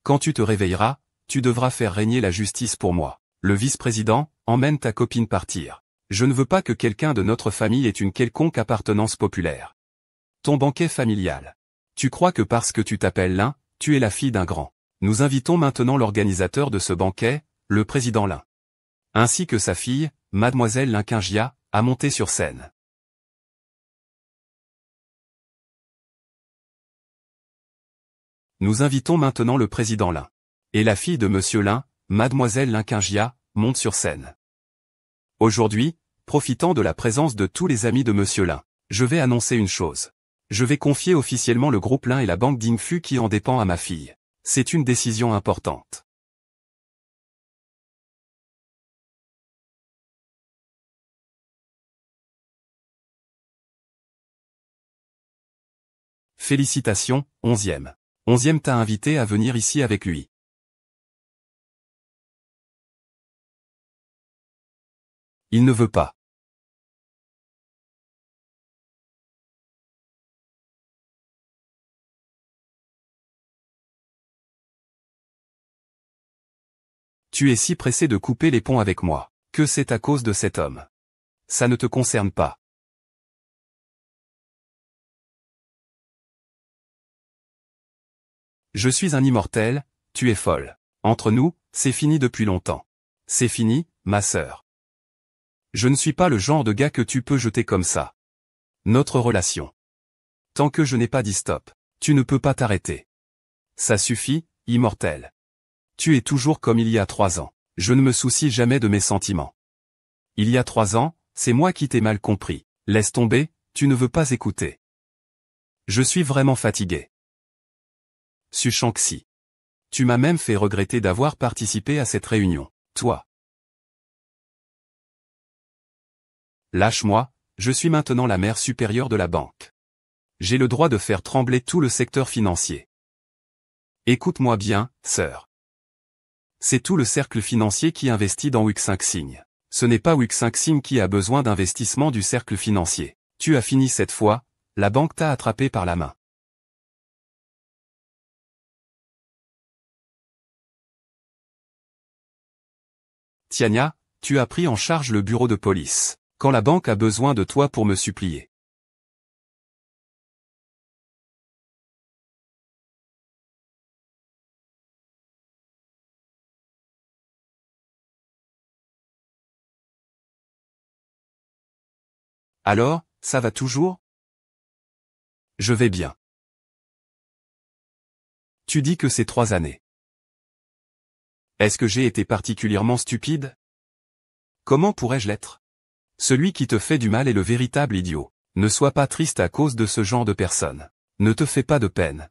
Quand tu te réveilleras, tu devras faire régner la justice pour moi. Le vice-président, emmène ta copine partir. Je ne veux pas que quelqu'un de notre famille ait une quelconque appartenance populaire. Ton banquet familial. Tu crois que parce que tu t'appelles Lin, tu es la fille d'un grand. Nous invitons maintenant l'organisateur de ce banquet, le président Lin. Ainsi que sa fille, mademoiselle Linkinjia, à monter sur scène. Nous invitons maintenant le président Lin. Et la fille de monsieur Lin, mademoiselle Linkinjia, monte sur scène. Aujourd'hui, profitant de la présence de tous les amis de monsieur Lin, je vais annoncer une chose. Je vais confier officiellement le groupe Lin et la banque Dingfu qui en dépend à ma fille. C'est une décision importante. Félicitations, 11e. 11e t'a invité à venir ici avec lui. Il ne veut pas. Tu es si pressé de couper les ponts avec moi, que c'est à cause de cet homme. Ça ne te concerne pas. Je suis un immortel, tu es folle. Entre nous, c'est fini depuis longtemps. C'est fini, ma sœur. Je ne suis pas le genre de gars que tu peux jeter comme ça. Notre relation. Tant que je n'ai pas dit stop, tu ne peux pas t'arrêter. Ça suffit, immortel. Tu es toujours comme il y a 3 ans. Je ne me soucie jamais de mes sentiments. Il y a 3 ans, c'est moi qui t'ai mal compris. Laisse tomber, tu ne veux pas écouter. Je suis vraiment fatigué. Su Shangxi. Tu m'as même fait regretter d'avoir participé à cette réunion. Toi. Lâche-moi, je suis maintenant la mère supérieure de la banque. J'ai le droit de faire trembler tout le secteur financier. Écoute-moi bien, sœur. C'est tout le cercle financier qui investit dans Wixingxing. Ce n'est pas Wixingxing qui a besoin d'investissement du cercle financier. Tu as fini cette fois, la banque t'a attrapé par la main. Tiania, tu as pris en charge le bureau de police, quand la banque a besoin de toi pour me supplier. Alors, ça va toujours? Je vais bien. Tu dis que c'est 3 années. Est-ce que j'ai été particulièrement stupide? Comment pourrais-je l'être? Celui qui te fait du mal est le véritable idiot. Ne sois pas triste à cause de ce genre de personne. Ne te fais pas de peine.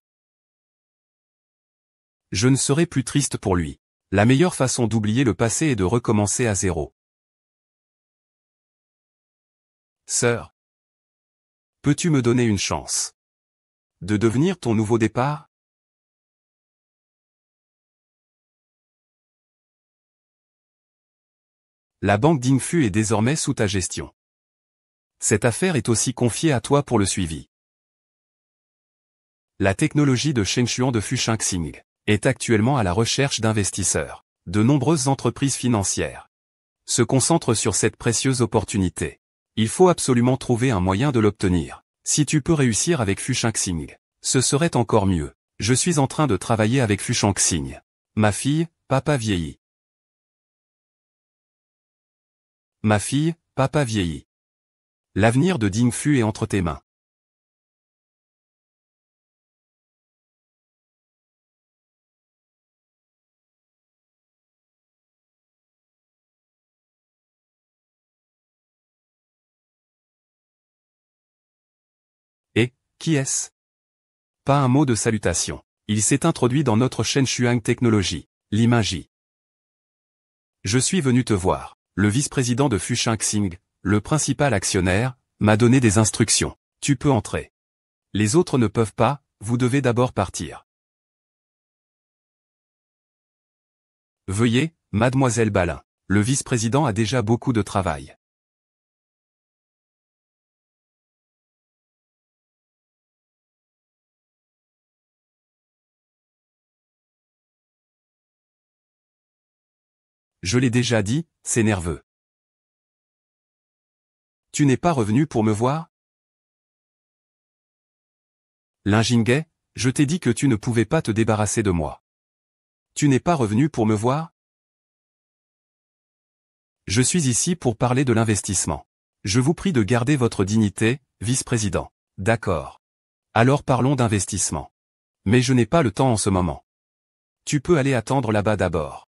Je ne serai plus triste pour lui. La meilleure façon d'oublier le passé est de recommencer à zéro. Sœur, peux-tu me donner une chance de devenir ton nouveau départ? La banque Dingfu est désormais sous ta gestion. Cette affaire est aussi confiée à toi pour le suivi. La technologie de Shengshuan de Fushengxing est actuellement à la recherche d'investisseurs. De nombreuses entreprises financières se concentrent sur cette précieuse opportunité. Il faut absolument trouver un moyen de l'obtenir. Si tu peux réussir avec Fushengxing, ce serait encore mieux. Je suis en train de travailler avec Fushengxing. Ma fille, papa vieillit. Ma fille, papa vieillit. L'avenir de Dingfu est entre tes mains. Et, qui est-ce? Pas un mot de salutation. Il s'est introduit dans notre chaîne Shuang Technology, Liminji. Je suis venu te voir. Le vice-président de Fushengxing, le principal actionnaire, m'a donné des instructions. Tu peux entrer. Les autres ne peuvent pas, vous devez d'abord partir. Veuillez, mademoiselle Balin. Le vice-président a déjà beaucoup de travail. Je l'ai déjà dit, c'est nerveux. Tu n'es pas revenu pour me voir? Lin Jinghe, je t'ai dit que tu ne pouvais pas te débarrasser de moi. Tu n'es pas revenu pour me voir? Je suis ici pour parler de l'investissement. Je vous prie de garder votre dignité, vice-président. D'accord. Alors parlons d'investissement. Mais je n'ai pas le temps en ce moment. Tu peux aller attendre là-bas d'abord.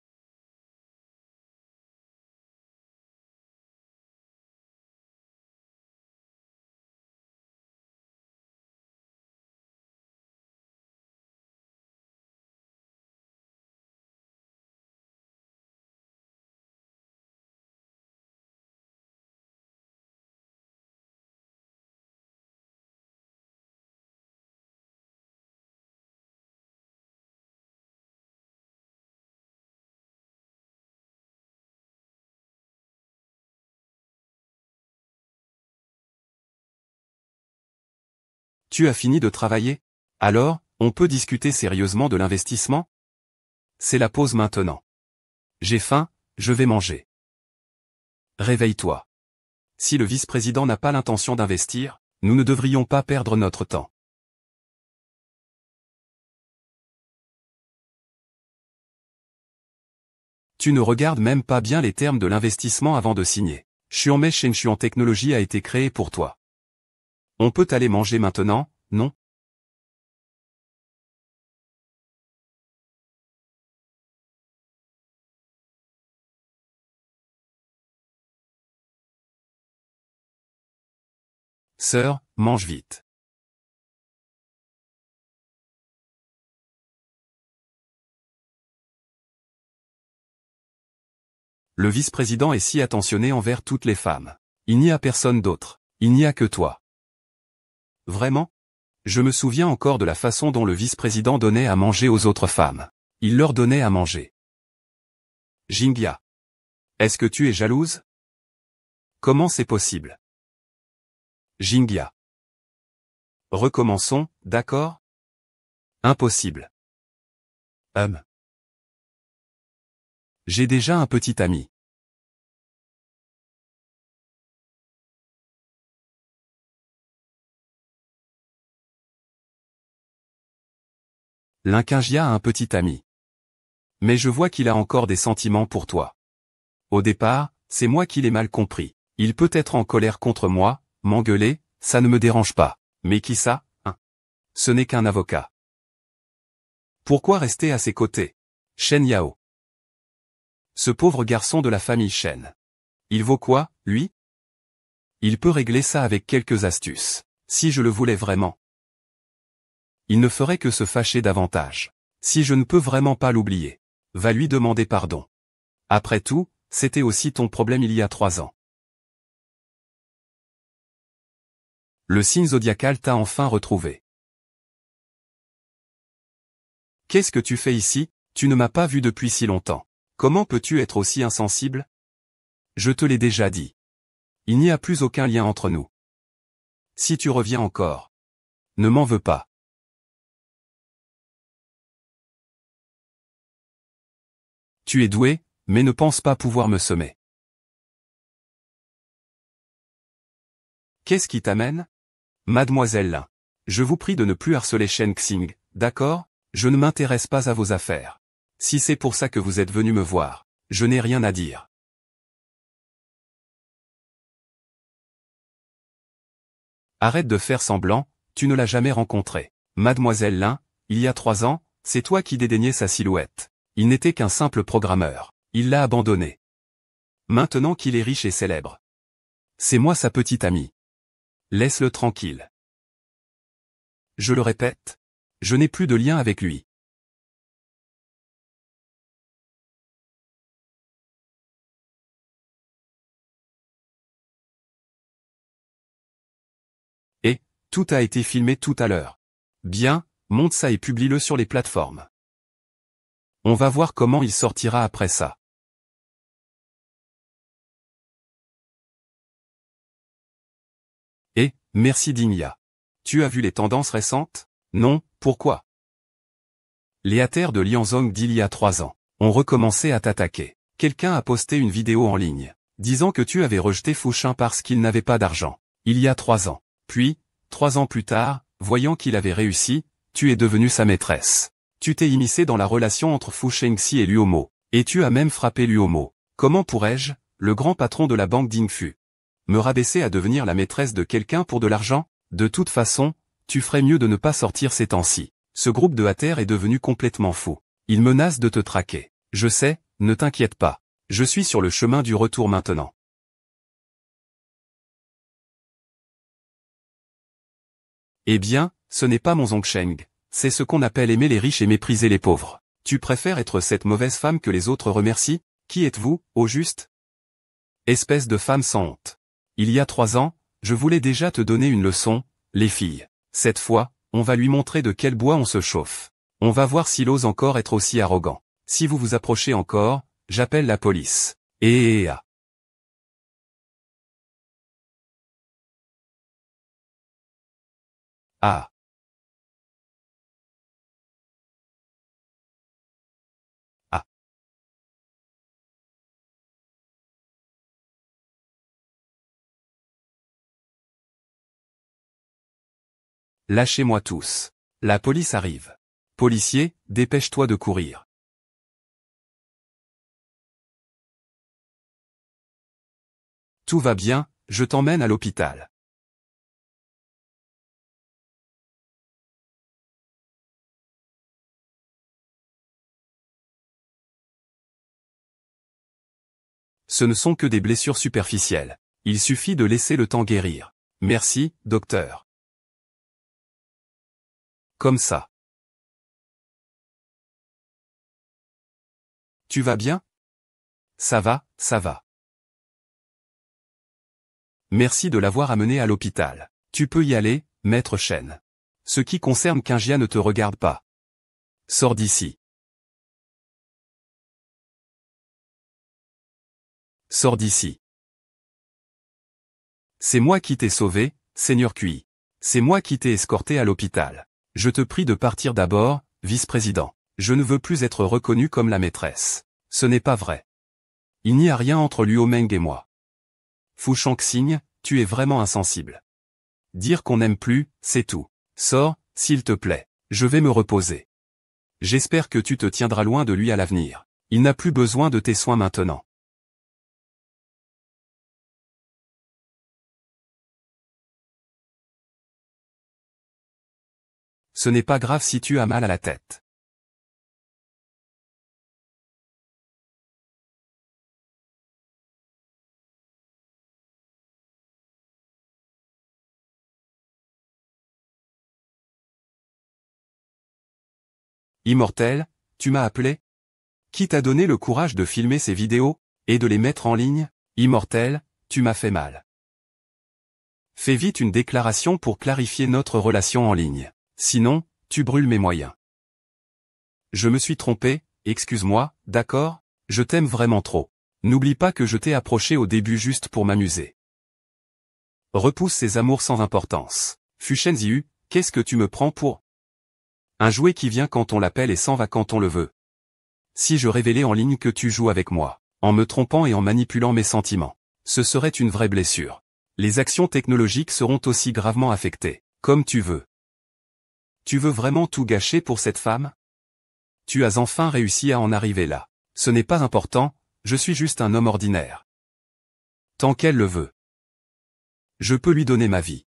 Tu as fini de travailler? Alors, on peut discuter sérieusement de l'investissement? C'est la pause maintenant. J'ai faim, je vais manger. Réveille-toi. Si le vice-président n'a pas l'intention d'investir, nous ne devrions pas perdre notre temps. Tu ne regardes même pas bien les termes de l'investissement avant de signer. Xuanmei Shengshuan Technology a été créé pour toi. On peut aller manger maintenant, non? Sœur, mange vite. Le vice-président est si attentionné envers toutes les femmes. Il n'y a personne d'autre. Il n'y a que toi. Vraiment? Je me souviens encore de la façon dont le vice-président donnait à manger aux autres femmes. Il leur donnait à manger. Jingya. Est-ce que tu es jalouse? Comment c'est possible? Jingya. Recommençons, d'accord? Impossible. J'ai déjà un petit ami. L'Inkinjia a un petit ami. Mais je vois qu'il a encore des sentiments pour toi. Au départ, c'est moi qui l'ai mal compris. Il peut être en colère contre moi, m'engueuler, ça ne me dérange pas. Mais qui ça, hein? Ce n'est qu'un avocat. Pourquoi rester à ses côtés? Shen Yao. Ce pauvre garçon de la famille Shen. Il vaut quoi, lui? Il peut régler ça avec quelques astuces. Si je le voulais vraiment. Il ne ferait que se fâcher davantage. Si je ne peux vraiment pas l'oublier, va lui demander pardon. Après tout, c'était aussi ton problème il y a 3 ans. Le signe zodiacal t'a enfin retrouvé. Qu'est-ce que tu fais ici? Tu ne m'as pas vu depuis si longtemps. Comment peux-tu être aussi insensible? Je te l'ai déjà dit. Il n'y a plus aucun lien entre nous. Si tu reviens encore, ne m'en veux pas. Tu es doué, mais ne pense pas pouvoir me semer. Qu'est-ce qui t'amène? Mademoiselle Lin. Je vous prie de ne plus harceler Shen Xing, d'accord? Je ne m'intéresse pas à vos affaires. Si c'est pour ça que vous êtes venu me voir, je n'ai rien à dire. Arrête de faire semblant, tu ne l'as jamais rencontré. Mademoiselle Lin, il y a 3 ans, c'est toi qui dédaignais sa silhouette. Il n'était qu'un simple programmeur. Il l'a abandonné. Maintenant qu'il est riche et célèbre. C'est moi sa petite amie. Laisse-le tranquille. Je le répète, je n'ai plus de lien avec lui. Et, tout a été filmé tout à l'heure. Bien, monte ça et publie-le sur les plateformes. On va voir comment il sortira après ça. Et, merci Digna. Tu as vu les tendances récentes? Non, pourquoi? Les haters de Lianzong d'il y a 3 ans ont recommencé à t'attaquer. Quelqu'un a posté une vidéo en ligne, disant que tu avais rejeté Fouchin parce qu'il n'avait pas d'argent. Il y a 3 ans. Puis, 3 ans plus tard, voyant qu'il avait réussi, tu es devenu sa maîtresse. Tu t'es immiscé dans la relation entre Fu Shengxi et Luomo, et tu as même frappé Luomo. Comment pourrais-je, le grand patron de la banque Dingfu, me rabaisser à devenir la maîtresse de quelqu'un pour de l'argent? De toute façon, tu ferais mieux de ne pas sortir ces temps-ci. Ce groupe de haters est devenu complètement fou. Ils menacent de te traquer. Je sais, ne t'inquiète pas. Je suis sur le chemin du retour maintenant. Eh bien, ce n'est pas mon Zhongsheng. C'est ce qu'on appelle aimer les riches et mépriser les pauvres. Tu préfères être cette mauvaise femme que les autres remercient? Qui êtes-vous, au juste? Espèce de femme sans honte. Il y a 3 ans, je voulais déjà te donner une leçon, les filles. Cette fois, on va lui montrer de quel bois on se chauffe. On va voir s'il ose encore être aussi arrogant. Si vous vous approchez encore, j'appelle la police. Ah. Ah. Lâchez-moi tous. La police arrive. Policier, dépêche-toi de courir. Tout va bien, je t'emmène à l'hôpital. Ce ne sont que des blessures superficielles. Il suffit de laisser le temps guérir. Merci, docteur. Comme ça. Tu vas bien? Ça va, ça va. Merci de l'avoir amené à l'hôpital. Tu peux y aller, maître Shen. Ce qui concerne Kinjia ne te regarde pas. Sors d'ici. Sors d'ici. C'est moi qui t'ai sauvé, Seigneur Cui. C'est moi qui t'ai escorté à l'hôpital. Je te prie de partir d'abord, vice-président. Je ne veux plus être reconnu comme la maîtresse. Ce n'est pas vrai. Il n'y a rien entre Luo Meng et moi. Fu Shangxing, tu es vraiment insensible. Dire qu'on n'aime plus, c'est tout. Sors, s'il te plaît. Je vais me reposer. J'espère que tu te tiendras loin de lui à l'avenir. Il n'a plus besoin de tes soins maintenant. Ce n'est pas grave si tu as mal à la tête. Immortel, tu m'as appelé? Qui t'a donné le courage de filmer ces vidéos, et de les mettre en ligne? Immortel, tu m'as fait mal. Fais vite une déclaration pour clarifier notre relation en ligne. Sinon, tu brûles mes moyens. Je me suis trompé, excuse-moi, d'accord? Je t'aime vraiment trop. N'oublie pas que je t'ai approché au début juste pour m'amuser. Repousse ces amours sans importance. Fuchenziu, qu'est-ce que tu me prends pour? Un jouet qui vient quand on l'appelle et s'en va quand on le veut. Si je révélais en ligne que tu joues avec moi, en me trompant et en manipulant mes sentiments, ce serait une vraie blessure. Les actions technologiques seront aussi gravement affectées, comme tu veux. Tu veux vraiment tout gâcher pour cette femme? Tu as enfin réussi à en arriver là. Ce n'est pas important, je suis juste un homme ordinaire. Tant qu'elle le veut. Je peux lui donner ma vie.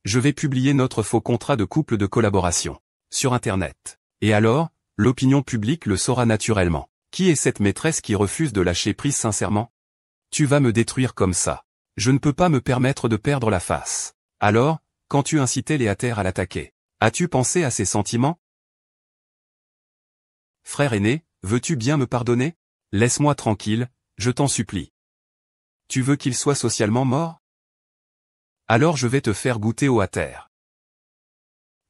Je vais publier notre faux contrat de couple de collaboration sur Internet. Et alors, l'opinion publique le saura naturellement. Qui est cette maîtresse qui refuse de lâcher prise sincèrement? Tu vas me détruire comme ça. Je ne peux pas me permettre de perdre la face. Alors, quand tu incitais Léater à l'attaquer, as-tu pensé à ses sentiments? Frère aîné, veux-tu bien me pardonner? Laisse-moi tranquille, je t'en supplie. Tu veux qu'il soit socialement mort? Alors je vais te faire goûter au Hater.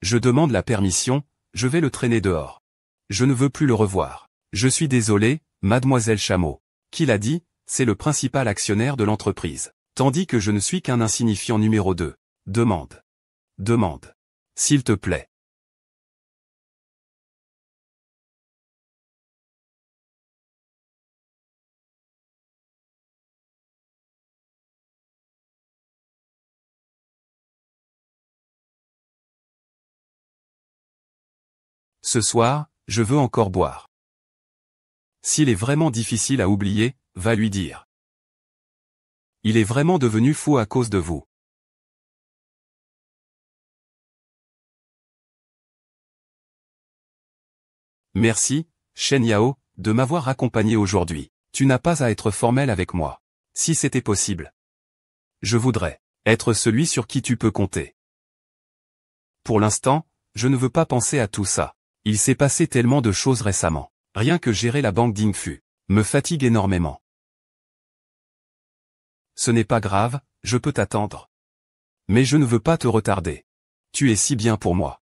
Je demande la permission, je vais le traîner dehors. Je ne veux plus le revoir. Je suis désolé, mademoiselle Chameau. Qui l'a dit, c'est le principal actionnaire de l'entreprise. Tandis que je ne suis qu'un insignifiant numéro 2. Demande. Demande. S'il te plaît. Ce soir, je veux encore boire. S'il est vraiment difficile à oublier, va lui dire. Il est vraiment devenu fou à cause de vous. Merci, Shen Yao, de m'avoir accompagné aujourd'hui. Tu n'as pas à être formel avec moi. Si c'était possible. Je voudrais être celui sur qui tu peux compter. Pour l'instant, je ne veux pas penser à tout ça. Il s'est passé tellement de choses récemment. Rien que gérer la banque d'Ingfu me fatigue énormément. Ce n'est pas grave, je peux t'attendre. Mais je ne veux pas te retarder. Tu es si bien pour moi.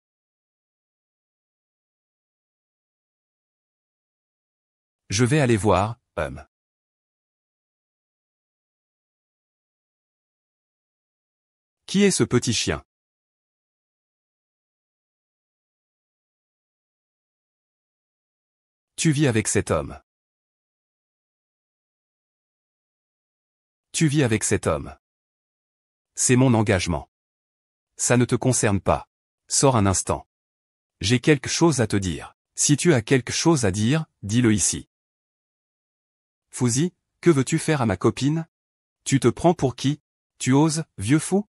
Je vais aller voir, Qui est ce petit chien? Tu vis avec cet homme. Tu vis avec cet homme. C'est mon engagement. Ça ne te concerne pas. Sors un instant. J'ai quelque chose à te dire. Si tu as quelque chose à dire, dis-le ici. Fouzi, que veux-tu faire à ma copine? Tu te prends pour qui? Tu oses, vieux fou?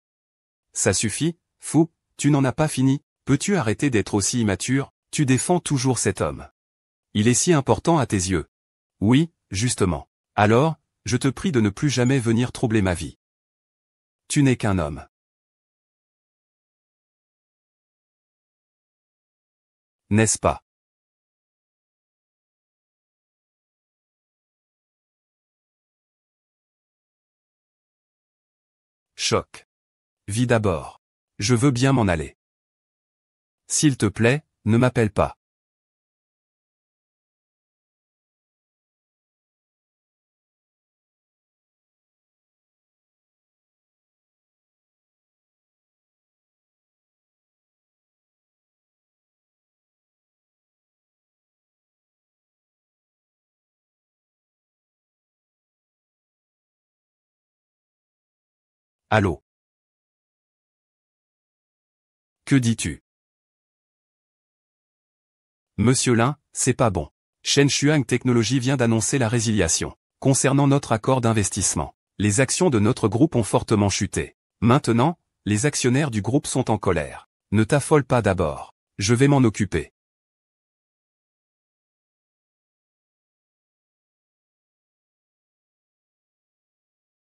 Ça suffit, fou, tu n'en as pas fini, peux-tu arrêter d'être aussi immature? Tu défends toujours cet homme. Il est si important à tes yeux. Oui, justement. Alors, je te prie de ne plus jamais venir troubler ma vie. Tu n'es qu'un homme. N'est-ce pas? Choc. Vis d'abord. Je veux bien m'en aller. S'il te plaît, ne m'appelle pas. Allô? Que dis-tu? Monsieur Lin, c'est pas bon. Shen Xuang Technologies vient d'annoncer la résiliation. Concernant notre accord d'investissement, les actions de notre groupe ont fortement chuté. Maintenant, les actionnaires du groupe sont en colère. Ne t'affole pas d'abord. Je vais m'en occuper.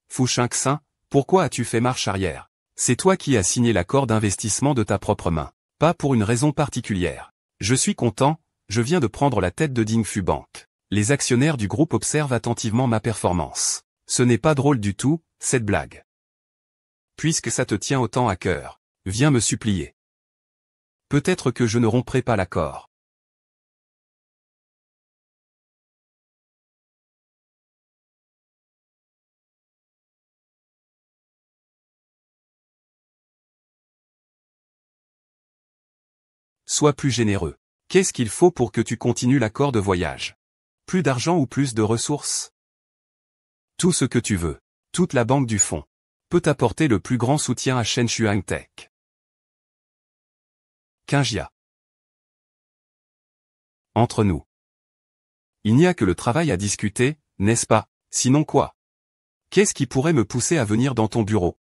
Fu Shengxin, pourquoi as-tu fait marche arrière? C'est toi qui as signé l'accord d'investissement de ta propre main. Pas pour une raison particulière. Je suis content, je viens de prendre la tête de Dingfu Bank. Les actionnaires du groupe observent attentivement ma performance. Ce n'est pas drôle du tout, cette blague. Puisque ça te tient autant à cœur, viens me supplier. Peut-être que je ne romprai pas l'accord. Sois plus généreux. Qu'est-ce qu'il faut pour que tu continues l'accord de voyage? Plus d'argent ou plus de ressources? Tout ce que tu veux. Toute la banque du fonds peut apporter le plus grand soutien à Shen Xuang Tech. Kinjia. Entre nous. Il n'y a que le travail à discuter, n'est-ce pas? Sinon quoi? Qu'est-ce qui pourrait me pousser à venir dans ton bureau?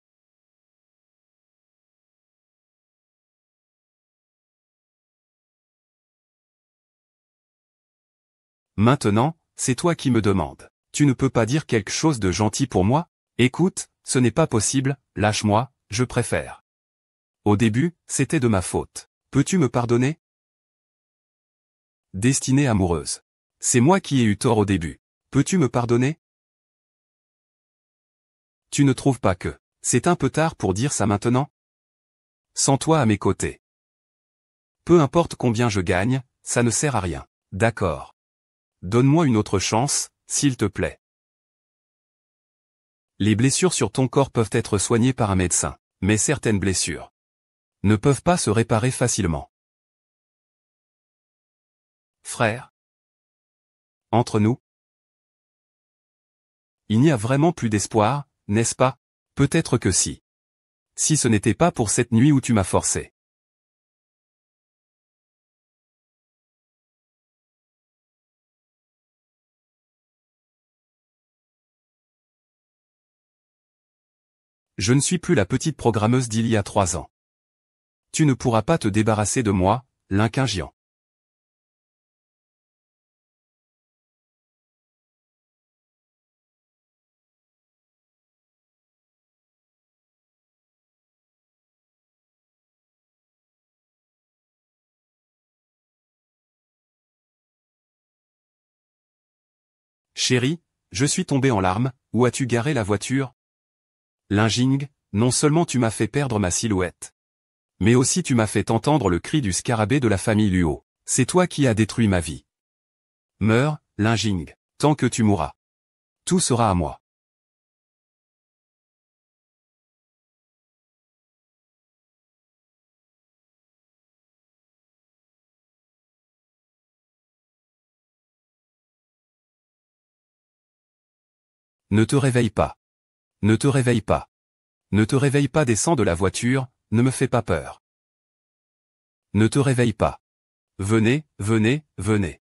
Maintenant, c'est toi qui me demandes. Tu ne peux pas dire quelque chose de gentil pour moi? Écoute, ce n'est pas possible, lâche-moi, je préfère. Au début, c'était de ma faute. Peux-tu me pardonner? Destinée amoureuse. C'est moi qui ai eu tort au début. Peux-tu me pardonner? Tu ne trouves pas que c'est un peu tard pour dire ça maintenant? Sans toi à mes côtés. Peu importe combien je gagne, ça ne sert à rien. D'accord. Donne-moi une autre chance, s'il te plaît. Les blessures sur ton corps peuvent être soignées par un médecin, mais certaines blessures ne peuvent pas se réparer facilement. Frère. Entre nous. Il n'y a vraiment plus d'espoir, n'est-ce pas? Peut-être que si. Si ce n'était pas pour cette nuit où tu m'as forcé. Je ne suis plus la petite programmeuse d'il y a 3 ans. Tu ne pourras pas te débarrasser de moi, Lin Qingjian. Chérie, je suis tombé en larmes, où as-tu garé la voiture? Lin Jing, non seulement tu m'as fait perdre ma silhouette, mais aussi tu m'as fait entendre le cri du scarabée de la famille Luo. C'est toi qui as détruit ma vie. Meurs, Lin Jing, tant que tu mourras. Tout sera à moi. Ne te réveille pas. Ne te réveille pas. Ne te réveille pas, descends de la voiture, ne me fais pas peur. Ne te réveille pas. Venez, venez, venez.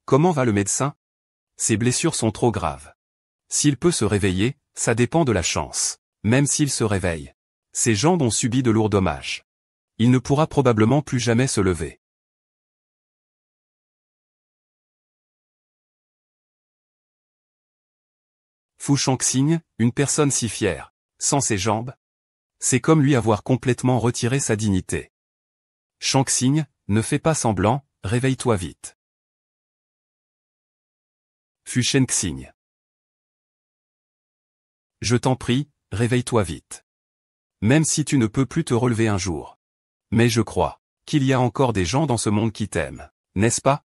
Comment va le médecin? Ses blessures sont trop graves. S'il peut se réveiller, ça dépend de la chance. Même s'il se réveille, ses jambes ont subi de lourds dommages. Il ne pourra probablement plus jamais se lever. Fu Shangxing, une personne si fière, sans ses jambes? C'est comme lui avoir complètement retiré sa dignité. Shangxing, ne fais pas semblant, réveille-toi vite. Fu Shengxing. Je t'en prie, réveille-toi vite. Même si tu ne peux plus te relever un jour. Mais je crois qu'il y a encore des gens dans ce monde qui t'aiment, n'est-ce pas?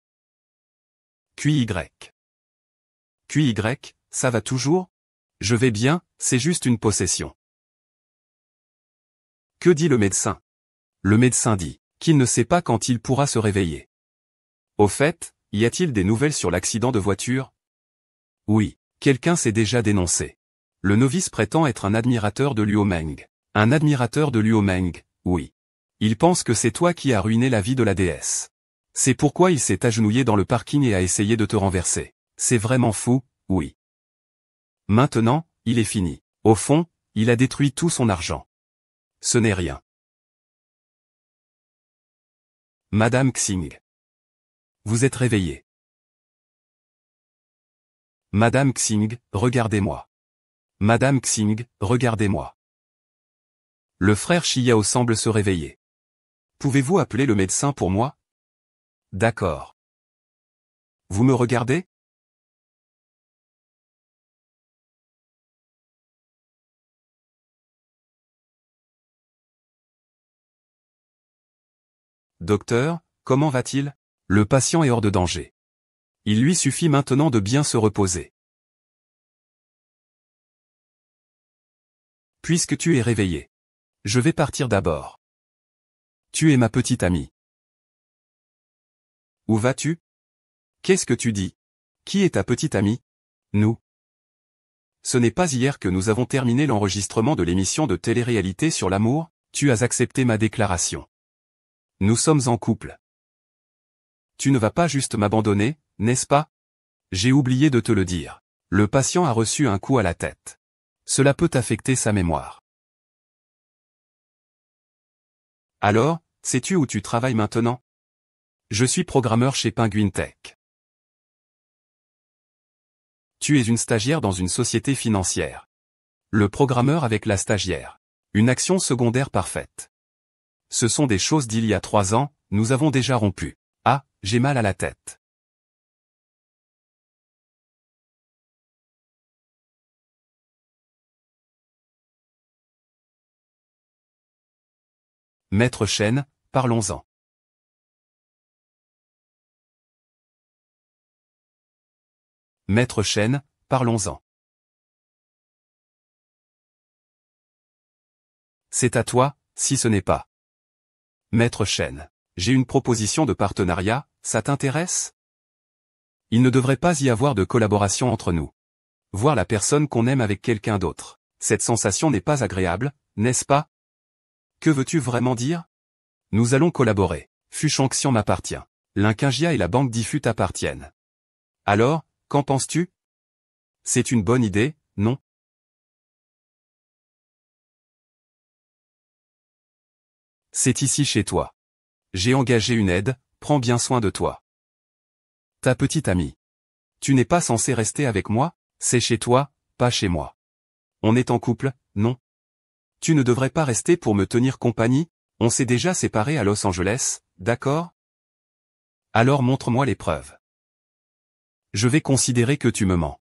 QY. QY, ça va toujours? Je vais bien, c'est juste une possession. Que dit le médecin? Le médecin dit qu'il ne sait pas quand il pourra se réveiller. Au fait, y a-t-il des nouvelles sur l'accident de voiture? Oui, quelqu'un s'est déjà dénoncé. Le novice prétend être un admirateur de Luo Meng. Un admirateur de Luo Meng, oui. Il pense que c'est toi qui as ruiné la vie de la déesse. C'est pourquoi il s'est agenouillé dans le parking et a essayé de te renverser. C'est vraiment fou, oui. Maintenant, il est fini. Au fond, il a détruit tout son argent. Ce n'est rien. Madame Xing. Vous êtes réveillée. Madame Xing, regardez-moi. Madame Xing, regardez-moi. Le frère Xiao semble se réveiller. Pouvez-vous appeler le médecin pour moi? D'accord. Vous me regardez? Docteur, comment va-t-il? Le patient est hors de danger. Il lui suffit maintenant de bien se reposer. Puisque tu es réveillé. Je vais partir d'abord. Tu es ma petite amie. Où vas-tu? Qu'est-ce que tu dis? Qui est ta petite amie? Nous. Ce n'est pas hier que nous avons terminé l'enregistrement de l'émission de télé-réalité sur l'amour, tu as accepté ma déclaration. Nous sommes en couple. Tu ne vas pas juste m'abandonner, n'est-ce pas? J'ai oublié de te le dire. Le patient a reçu un coup à la tête. Cela peut affecter sa mémoire. Alors, sais-tu où tu travailles maintenant? Je suis programmeur chez Penguin Tech. Tu es une stagiaire dans une société financière. Le programmeur avec la stagiaire. Une action secondaire parfaite. Ce sont des choses d'il y a 3 ans, nous avons déjà rompu. Ah, j'ai mal à la tête. Maître Chen, parlons-en. Maître Chen, parlons-en. C'est à toi, si ce n'est pas. Maître Chen, j'ai une proposition de partenariat, ça t'intéresse? Il ne devrait pas y avoir de collaboration entre nous. Voir la personne qu'on aime avec quelqu'un d'autre. Cette sensation n'est pas agréable, n'est-ce pas? Que veux-tu vraiment dire? Nous allons collaborer. Fushangxian m'appartient. L'Inquingia et la banque Diffut t'appartiennent. Alors, qu'en penses-tu? C'est une bonne idée, non? C'est ici chez toi. J'ai engagé une aide, prends bien soin de toi. Ta petite amie. Tu n'es pas censé rester avec moi? C'est chez toi, pas chez moi. On est en couple, non? Tu ne devrais pas rester pour me tenir compagnie? On s'est déjà séparés à Los Angeles, d'accord? Alors montre-moi les preuves. Je vais considérer que tu me mens.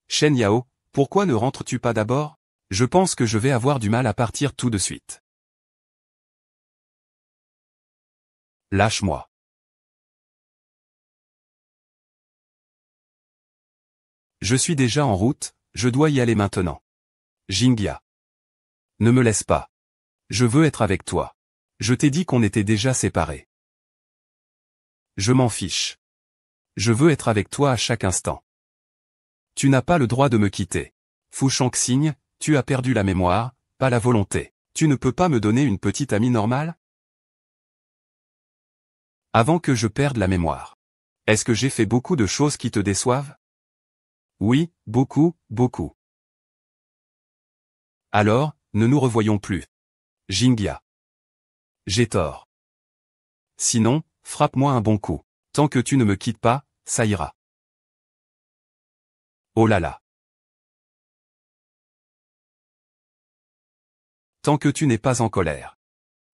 Shen Yao, pourquoi ne rentres-tu pas d'abord? Je pense que je vais avoir du mal à partir tout de suite. Lâche-moi. Je suis déjà en route, je dois y aller maintenant. Jingya. Ne me laisse pas. Je veux être avec toi. Je t'ai dit qu'on était déjà séparés. Je m'en fiche. Je veux être avec toi à chaque instant. Tu n'as pas le droit de me quitter. Fu Shangxing, tu as perdu la mémoire, pas la volonté. Tu ne peux pas me donner une petite amie normale? Avant que je perde la mémoire. Est-ce que j'ai fait beaucoup de choses qui te déçoivent? Oui, beaucoup, beaucoup. Alors, ne nous revoyons plus. Jingya. J'ai tort. Sinon, frappe-moi un bon coup. Tant que tu ne me quittes pas, ça ira. Oh là là. Tant que tu n'es pas en colère.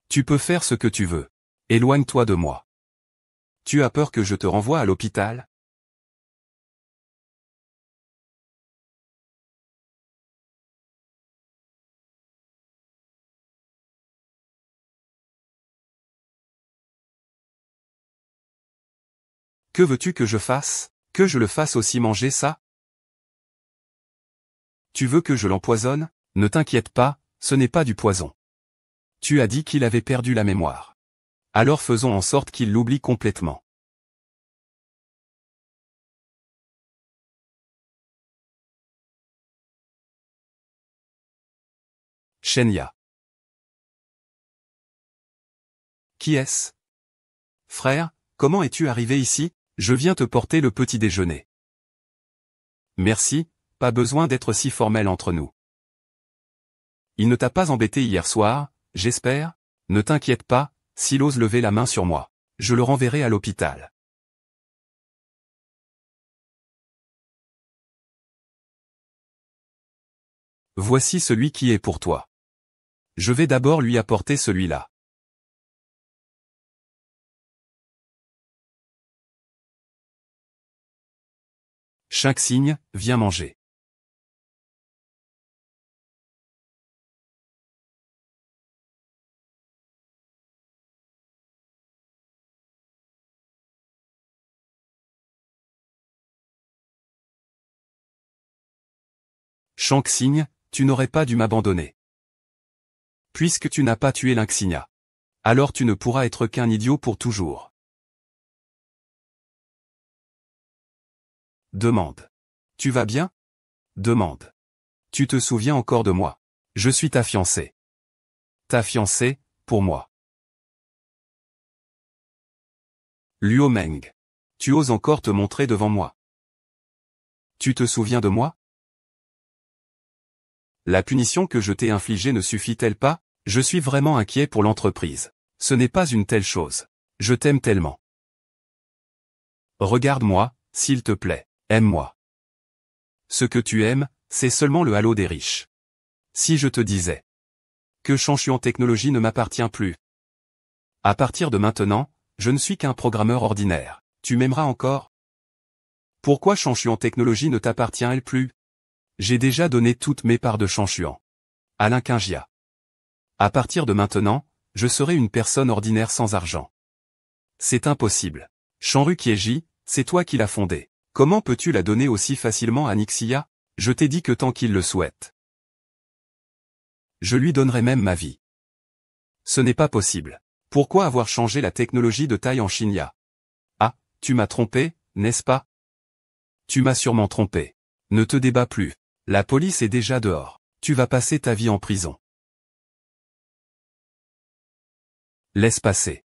Tu peux faire ce que tu veux. Éloigne-toi de moi. Tu as peur que je te renvoie à l'hôpital? Que veux-tu que je fasse? Que je le fasse aussi manger ça? Tu veux que je l'empoisonne? Ne t'inquiète pas, ce n'est pas du poison. Tu as dit qu'il avait perdu la mémoire. Alors faisons en sorte qu'il l'oublie complètement. Shenya. Qui est-ce? Frère, comment es-tu arrivé ici? Je viens te porter le petit déjeuner. Merci, pas besoin d'être si formel entre nous. Il ne t'a pas embêté hier soir, j'espère? Ne t'inquiète pas, s'il ose lever la main sur moi, je le renverrai à l'hôpital. Voici celui qui est pour toi. Je vais d'abord lui apporter celui-là. Chaque signe, viens manger. Shang-Tsing, tu n'aurais pas dû m'abandonner. Puisque tu n'as pas tué Lynxia. Alors tu ne pourras être qu'un idiot pour toujours. Demande. Tu vas bien? Demande. Tu te souviens encore de moi? Je suis ta fiancée. Ta fiancée, pour moi. Luo Meng. Tu oses encore te montrer devant moi? Tu te souviens de moi? La punition que je t'ai infligée ne suffit-elle pas? Je suis vraiment inquiet pour l'entreprise. Ce n'est pas une telle chose. Je t'aime tellement. Regarde-moi, s'il te plaît, aime-moi. Ce que tu aimes, c'est seulement le halo des riches. Si je te disais que Shanshuan Technologies ne m'appartient plus. À partir de maintenant, je ne suis qu'un programmeur ordinaire. Tu m'aimeras encore? Pourquoi Shanshuan Technologies ne t'appartient-elle plus? J'ai déjà donné toutes mes parts de Shanshuan à Lynxia. À partir de maintenant, je serai une personne ordinaire sans argent. C'est impossible. Shanru Kieji, c'est toi qui l'as fondée. Comment peux-tu la donner aussi facilement à Nixia? Je t'ai dit que tant qu'il le souhaite. Je lui donnerai même ma vie. Ce n'est pas possible. Pourquoi avoir changé la technologie de taille en Shinya? Ah, tu m'as trompé, n'est-ce pas? Tu m'as sûrement trompé. Ne te débats plus. La police est déjà dehors. Tu vas passer ta vie en prison. Laisse passer.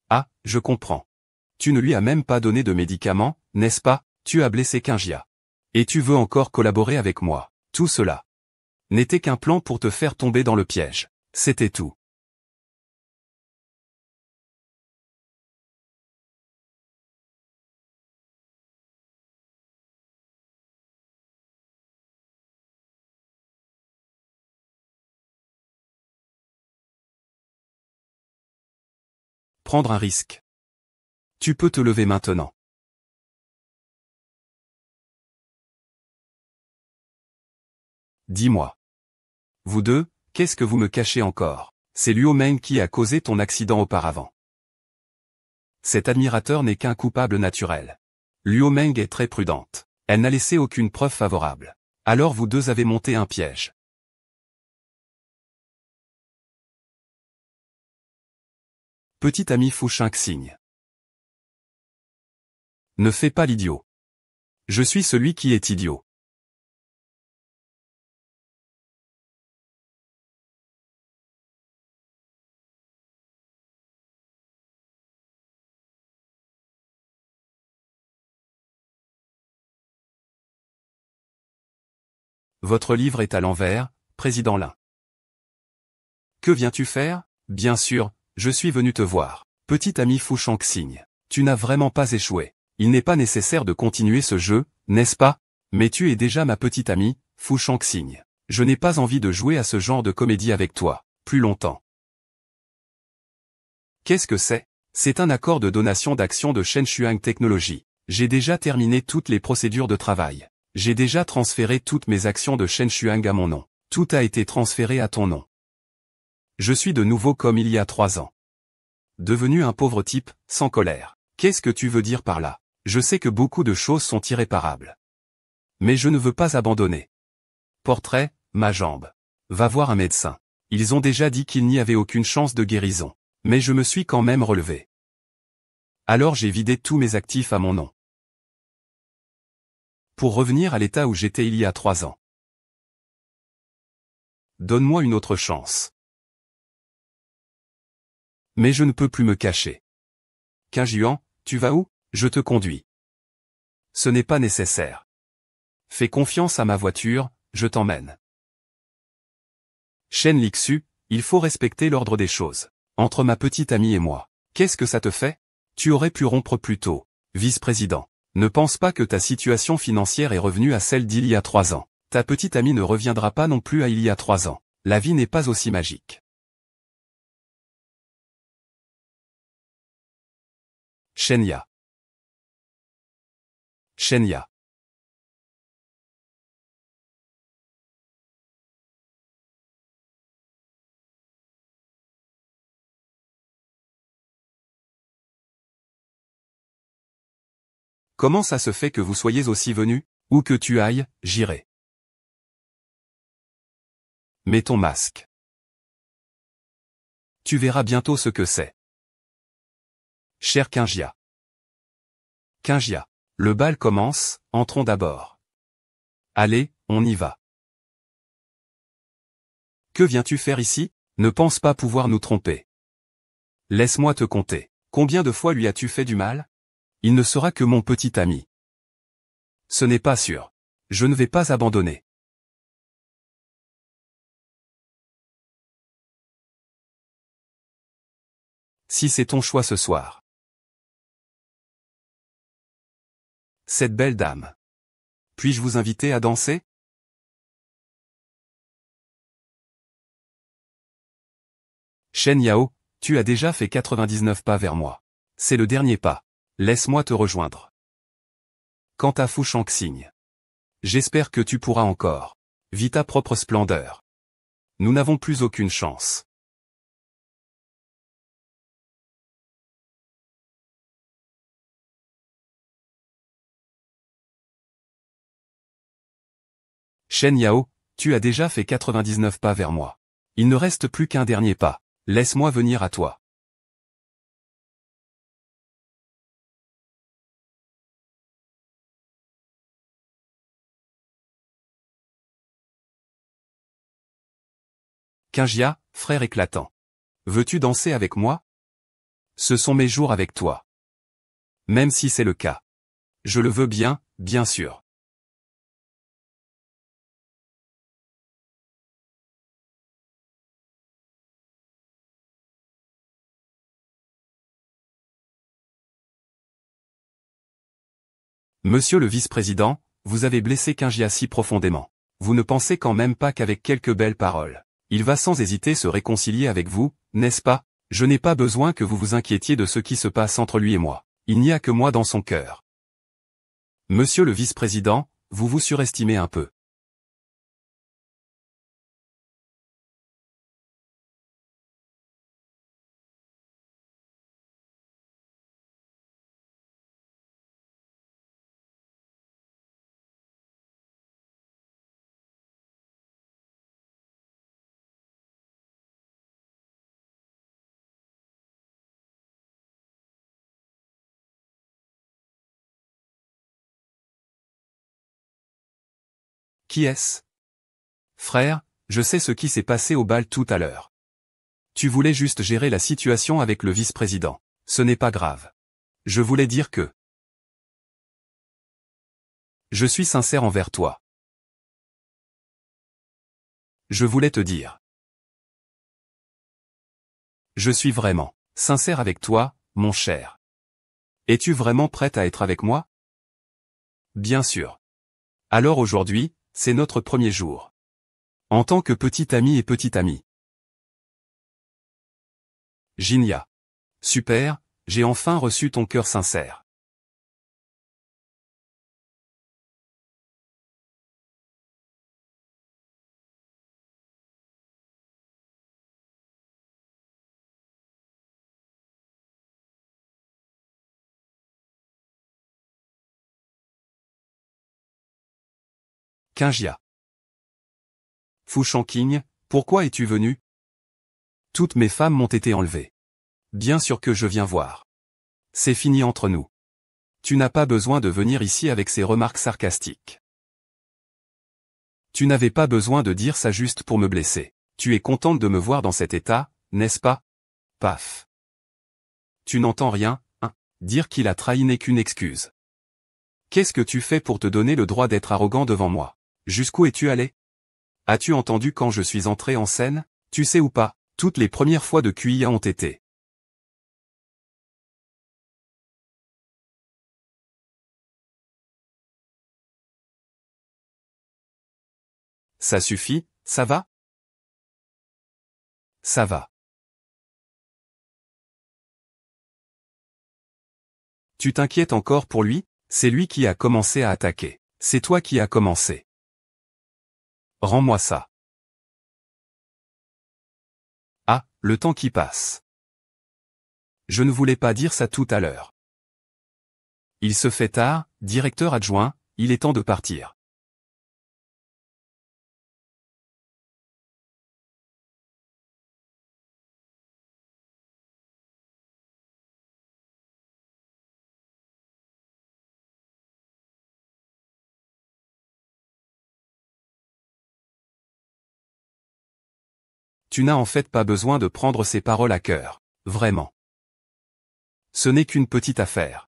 Ah, je comprends. Tu ne lui as même pas donné de médicaments, n'est-ce pas? Tu as blessé Kinjia. Et tu veux encore collaborer avec moi. Tout cela n'était qu'un plan pour te faire tomber dans le piège. C'était tout. Prendre un risque. Tu peux te lever maintenant. Dis-moi. Vous deux, qu'est-ce que vous me cachez encore? C'est Luo Meng qui a causé ton accident auparavant. Cet admirateur n'est qu'un coupable naturel. Luo Meng est très prudente. Elle n'a laissé aucune preuve favorable. Alors vous deux avez monté un piège. Petit ami Fu Shang-Tsing. Ne fais pas l'idiot. Je suis celui qui est idiot. Votre livre est à l'envers, président Lin. Que viens-tu faire? Bien sûr, je suis venu te voir. Petit ami Fu Shang-Tsing. Tu n'as vraiment pas échoué. Il n'est pas nécessaire de continuer ce jeu, n'est-ce pas? Mais tu es déjà ma petite amie, Fu Shang-Tsing. Je n'ai pas envie de jouer à ce genre de comédie avec toi, plus longtemps. Qu'est-ce que c'est? C'est un accord de donation d'actions de Shanshuan Technologies. J'ai déjà terminé toutes les procédures de travail. J'ai déjà transféré toutes mes actions de Shanshuan à mon nom. Tout a été transféré à ton nom. Je suis de nouveau comme il y a 3 ans. Devenu un pauvre type, sans colère. Qu'est-ce que tu veux dire par là? Je sais que beaucoup de choses sont irréparables. Mais je ne veux pas abandonner. Portrait, ma jambe. Va voir un médecin. Ils ont déjà dit qu'il n'y avait aucune chance de guérison. Mais je me suis quand même relevé. Alors j'ai vidé tous mes actifs à mon nom. Pour revenir à l'état où j'étais il y a 3 ans. Donne-moi une autre chance. Mais je ne peux plus me cacher. Qingjian, tu vas où? Je te conduis. Ce n'est pas nécessaire. Fais confiance à ma voiture, je t'emmène. Shen Lixu, il faut respecter l'ordre des choses. Entre ma petite amie et moi. Qu'est-ce que ça te fait? Tu aurais pu rompre plus tôt, vice-président. Ne pense pas que ta situation financière est revenue à celle d'il y a 3 ans. Ta petite amie ne reviendra pas non plus à il y a 3 ans. La vie n'est pas aussi magique. Shenya. Shenya. Comment ça se fait que vous soyez aussi venus? Où que tu ailles, j'irai. Mets ton masque. Tu verras bientôt ce que c'est. Cher Qingjia. Qingjia. Le bal commence, entrons d'abord. Allez, on y va. Que viens-tu faire ici? Ne pense pas pouvoir nous tromper. Laisse-moi te compter. Combien de fois lui as-tu fait du mal? Il ne sera que mon petit ami. Ce n'est pas sûr. Je ne vais pas abandonner. Si c'est ton choix ce soir. Cette belle dame. Puis-je vous inviter à danser? Shen Yao, tu as déjà fait 99 pas vers moi. C'est le dernier pas. Laisse-moi te rejoindre. Quant à Fu Shangxing. J'espère que tu pourras encore. Vis ta propre splendeur. Nous n'avons plus aucune chance. Shen Yao, tu as déjà fait 99 pas vers moi. Il ne reste plus qu'un dernier pas. Laisse-moi venir à toi. Qingjia, frère éclatant. Veux-tu danser avec moi? Ce sont mes jours avec toi. Même si c'est le cas. Je le veux bien sûr. Monsieur le vice-président, vous avez blessé Qingjia si profondément. Vous ne pensez quand même pas qu'avec quelques belles paroles, il va sans hésiter se réconcilier avec vous, n'est-ce pas? Je n'ai pas besoin que vous vous inquiétiez de ce qui se passe entre lui et moi. Il n'y a que moi dans son cœur. Monsieur le vice-président, vous vous surestimez un peu. Qui est-ce? Frère, je sais ce qui s'est passé au bal tout à l'heure. Tu voulais juste gérer la situation avec le vice-président. Ce n'est pas grave. Je voulais dire que je suis sincère envers toi. Je voulais te dire. Je suis vraiment sincère avec toi, mon cher. Es-tu vraiment prête à être avec moi? Bien sûr. Alors aujourd'hui, c'est notre premier jour. En tant que petit ami et petite amie. Jinya. Super, j'ai enfin reçu ton cœur sincère. Qingjia. Fu Shangqing, pourquoi es-tu venu? Toutes mes femmes m'ont été enlevées. Bien sûr que je viens voir. C'est fini entre nous. Tu n'as pas besoin de venir ici avec ces remarques sarcastiques. Tu n'avais pas besoin de dire ça juste pour me blesser. Tu es contente de me voir dans cet état, n'est-ce pas? Paf. Tu n'entends rien, hein? Dire qu'il a trahi n'est qu'une excuse. Qu'est-ce que tu fais pour te donner le droit d'être arrogant devant moi? Jusqu'où es-tu allé? As-tu entendu quand je suis entré en scène? Tu sais ou pas, toutes les premières fois de QIA ont été. Ça suffit, ça va? Ça va. Tu t'inquiètes encore pour lui? C'est lui qui a commencé à attaquer. C'est toi qui as commencé. Rends-moi ça. Ah, le temps qui passe. Je ne voulais pas dire ça tout à l'heure. Il se fait tard, directeur adjoint, il est temps de partir. Tu n'as en fait pas besoin de prendre ces paroles à cœur. Vraiment. Ce n'est qu'une petite affaire.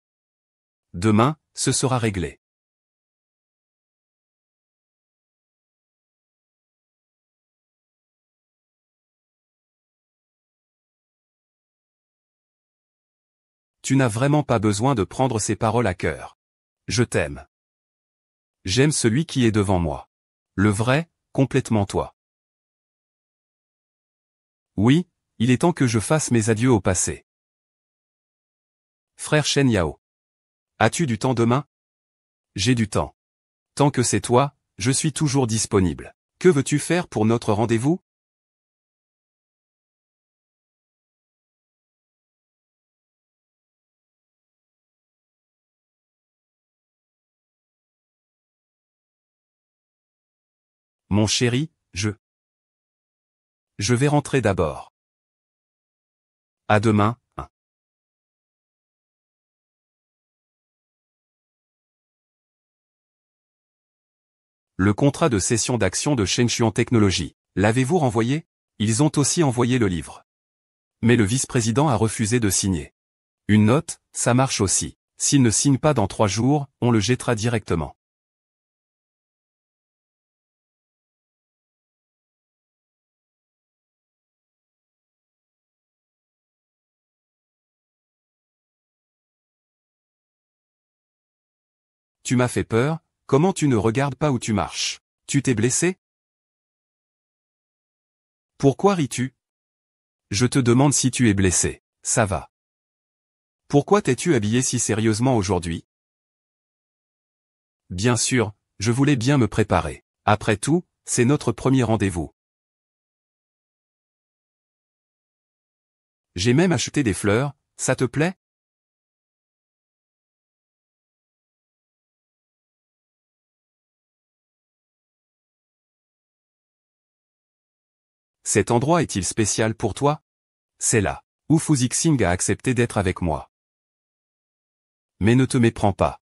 Demain, ce sera réglé. Tu n'as vraiment pas besoin de prendre ces paroles à cœur. Je t'aime. J'aime celui qui est devant moi. Le vrai, complètement toi. Oui, il est temps que je fasse mes adieux au passé. Frère Shen Yao. As-tu du temps demain? J'ai du temps. Tant que c'est toi, je suis toujours disponible. Que veux-tu faire pour notre rendez-vous? Mon chéri, je vais rentrer d'abord. À demain, hein. Le contrat de cession d'actions de Shengshuan Technologies. L'avez-vous renvoyé? Ils ont aussi envoyé le livre. Mais le vice-président a refusé de signer. Une note, ça marche aussi. S'il ne signe pas dans 3 jours, on le jettera directement. Tu m'as fait peur, comment tu ne regardes pas où tu marches? Tu t'es blessé? Pourquoi ris-tu? Je te demande si tu es blessé. Ça va. Pourquoi t'es-tu habillé si sérieusement aujourd'hui? Bien sûr, je voulais bien me préparer. Après tout, c'est notre premier rendez-vous. J'ai même acheté des fleurs, ça te plaît? Cet endroit est-il spécial pour toi? C'est là où Fu Zixing a accepté d'être avec moi. Mais ne te méprends pas.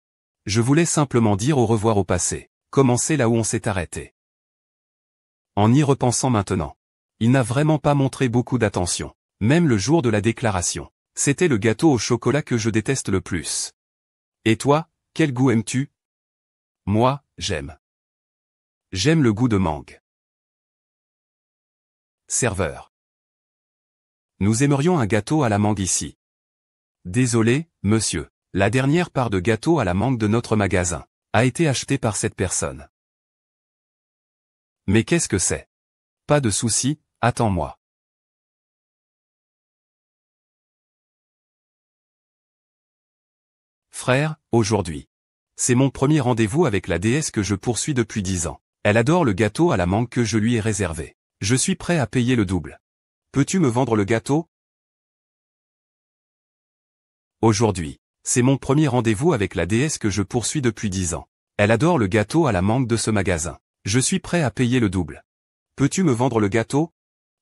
Je voulais simplement dire au revoir au passé, commencer là où on s'est arrêté. En y repensant maintenant, il n'a vraiment pas montré beaucoup d'attention, même le jour de la déclaration. C'était le gâteau au chocolat que je déteste le plus. Et toi, quel goût aimes-tu? Moi, j'aime. J'aime le goût de mangue. Serveur. Nous aimerions un gâteau à la mangue ici. Désolé, monsieur. La dernière part de gâteau à la mangue de notre magasin a été achetée par cette personne. Mais qu'est-ce que c'est? Pas de souci, attends-moi. Frère, aujourd'hui. C'est mon premier rendez-vous avec la déesse que je poursuis depuis 10 ans. Elle adore le gâteau à la mangue que je lui ai réservé. Je suis prêt à payer le double. Peux-tu me vendre le gâteau? Aujourd'hui. C'est mon premier rendez-vous avec la déesse que je poursuis depuis 10 ans. Elle adore le gâteau à la mangue de ce magasin. Je suis prêt à payer le double. Peux-tu me vendre le gâteau?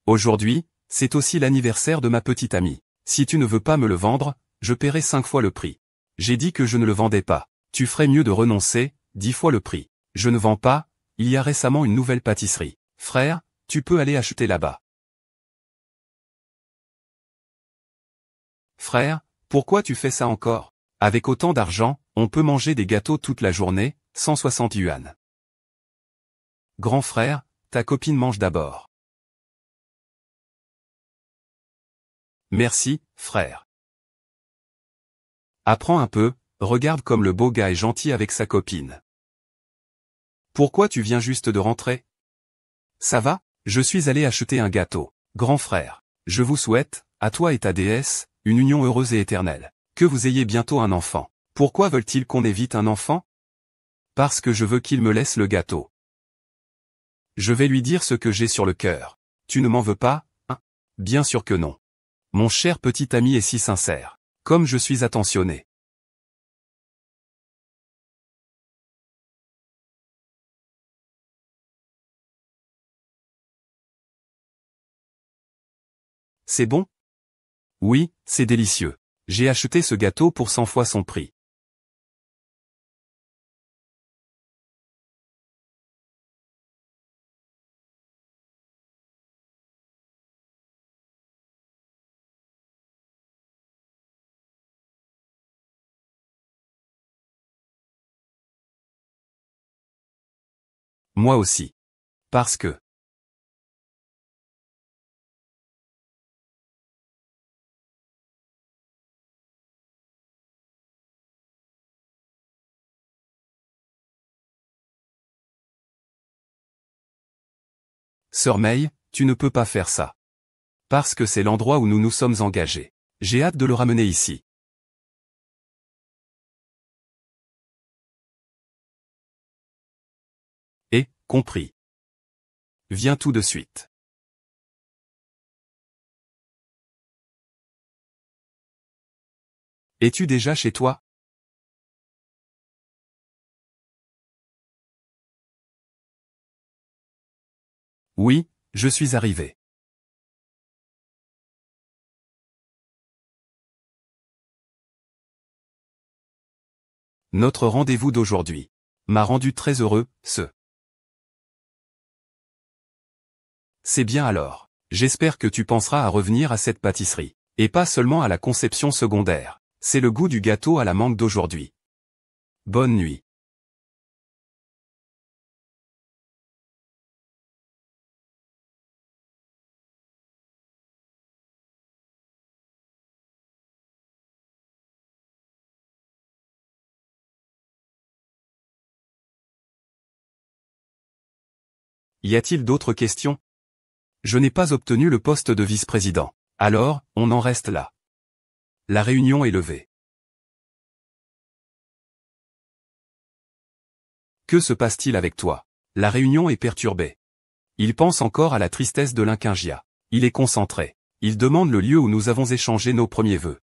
Aujourd'hui, C'est aussi l'anniversaire de ma petite amie. Si tu ne veux pas me le vendre, je paierai 5 fois le prix. J'ai dit que je ne le vendais pas. Tu ferais mieux de renoncer, 10 fois le prix. Je ne vends pas, il y a récemment une nouvelle pâtisserie. Frère, tu peux aller acheter là-bas. Frère, pourquoi tu fais ça encore? Avec autant d'argent, on peut manger des gâteaux toute la journée, 160 yuan. Grand frère, ta copine mange d'abord. Merci, frère. Apprends un peu, regarde comme le beau gars est gentil avec sa copine. Pourquoi tu viens juste de rentrer? Ça va? Je suis allé acheter un gâteau. Grand frère, je vous souhaite, à toi et ta déesse, une union heureuse et éternelle. Que vous ayez bientôt un enfant. Pourquoi veulent-ils qu'on évite un enfant? Parce que je veux qu'il me laisse le gâteau. Je vais lui dire ce que j'ai sur le cœur. Tu ne m'en veux pas, hein? Bien sûr que non. Mon cher petit ami est si sincère. Comme je suis attentionné. C'est bon? Oui, c'est délicieux. J'ai acheté ce gâteau pour 100 fois son prix. Moi aussi. Parce que. Sœur May, tu ne peux pas faire ça. Parce que c'est l'endroit où nous nous sommes engagés. J'ai hâte de le ramener ici. Et, compris. Viens tout de suite. Es-tu déjà chez toi? Oui, je suis arrivé. Notre rendez-vous d'aujourd'hui m'a rendu très heureux, C'est bien alors. J'espère que tu penseras à revenir à cette pâtisserie. Et pas seulement à la conception secondaire. C'est le goût du gâteau à la mangue d'aujourd'hui. Bonne nuit. Y a-t-il d'autres questions? Je n'ai pas obtenu le poste de vice-président. Alors, on en reste là. La réunion est levée. Que se passe-t-il avec toi? La réunion est perturbée. Il pense encore à la tristesse de l'Inquingia. Il est concentré. Il demande le lieu où nous avons échangé nos premiers vœux.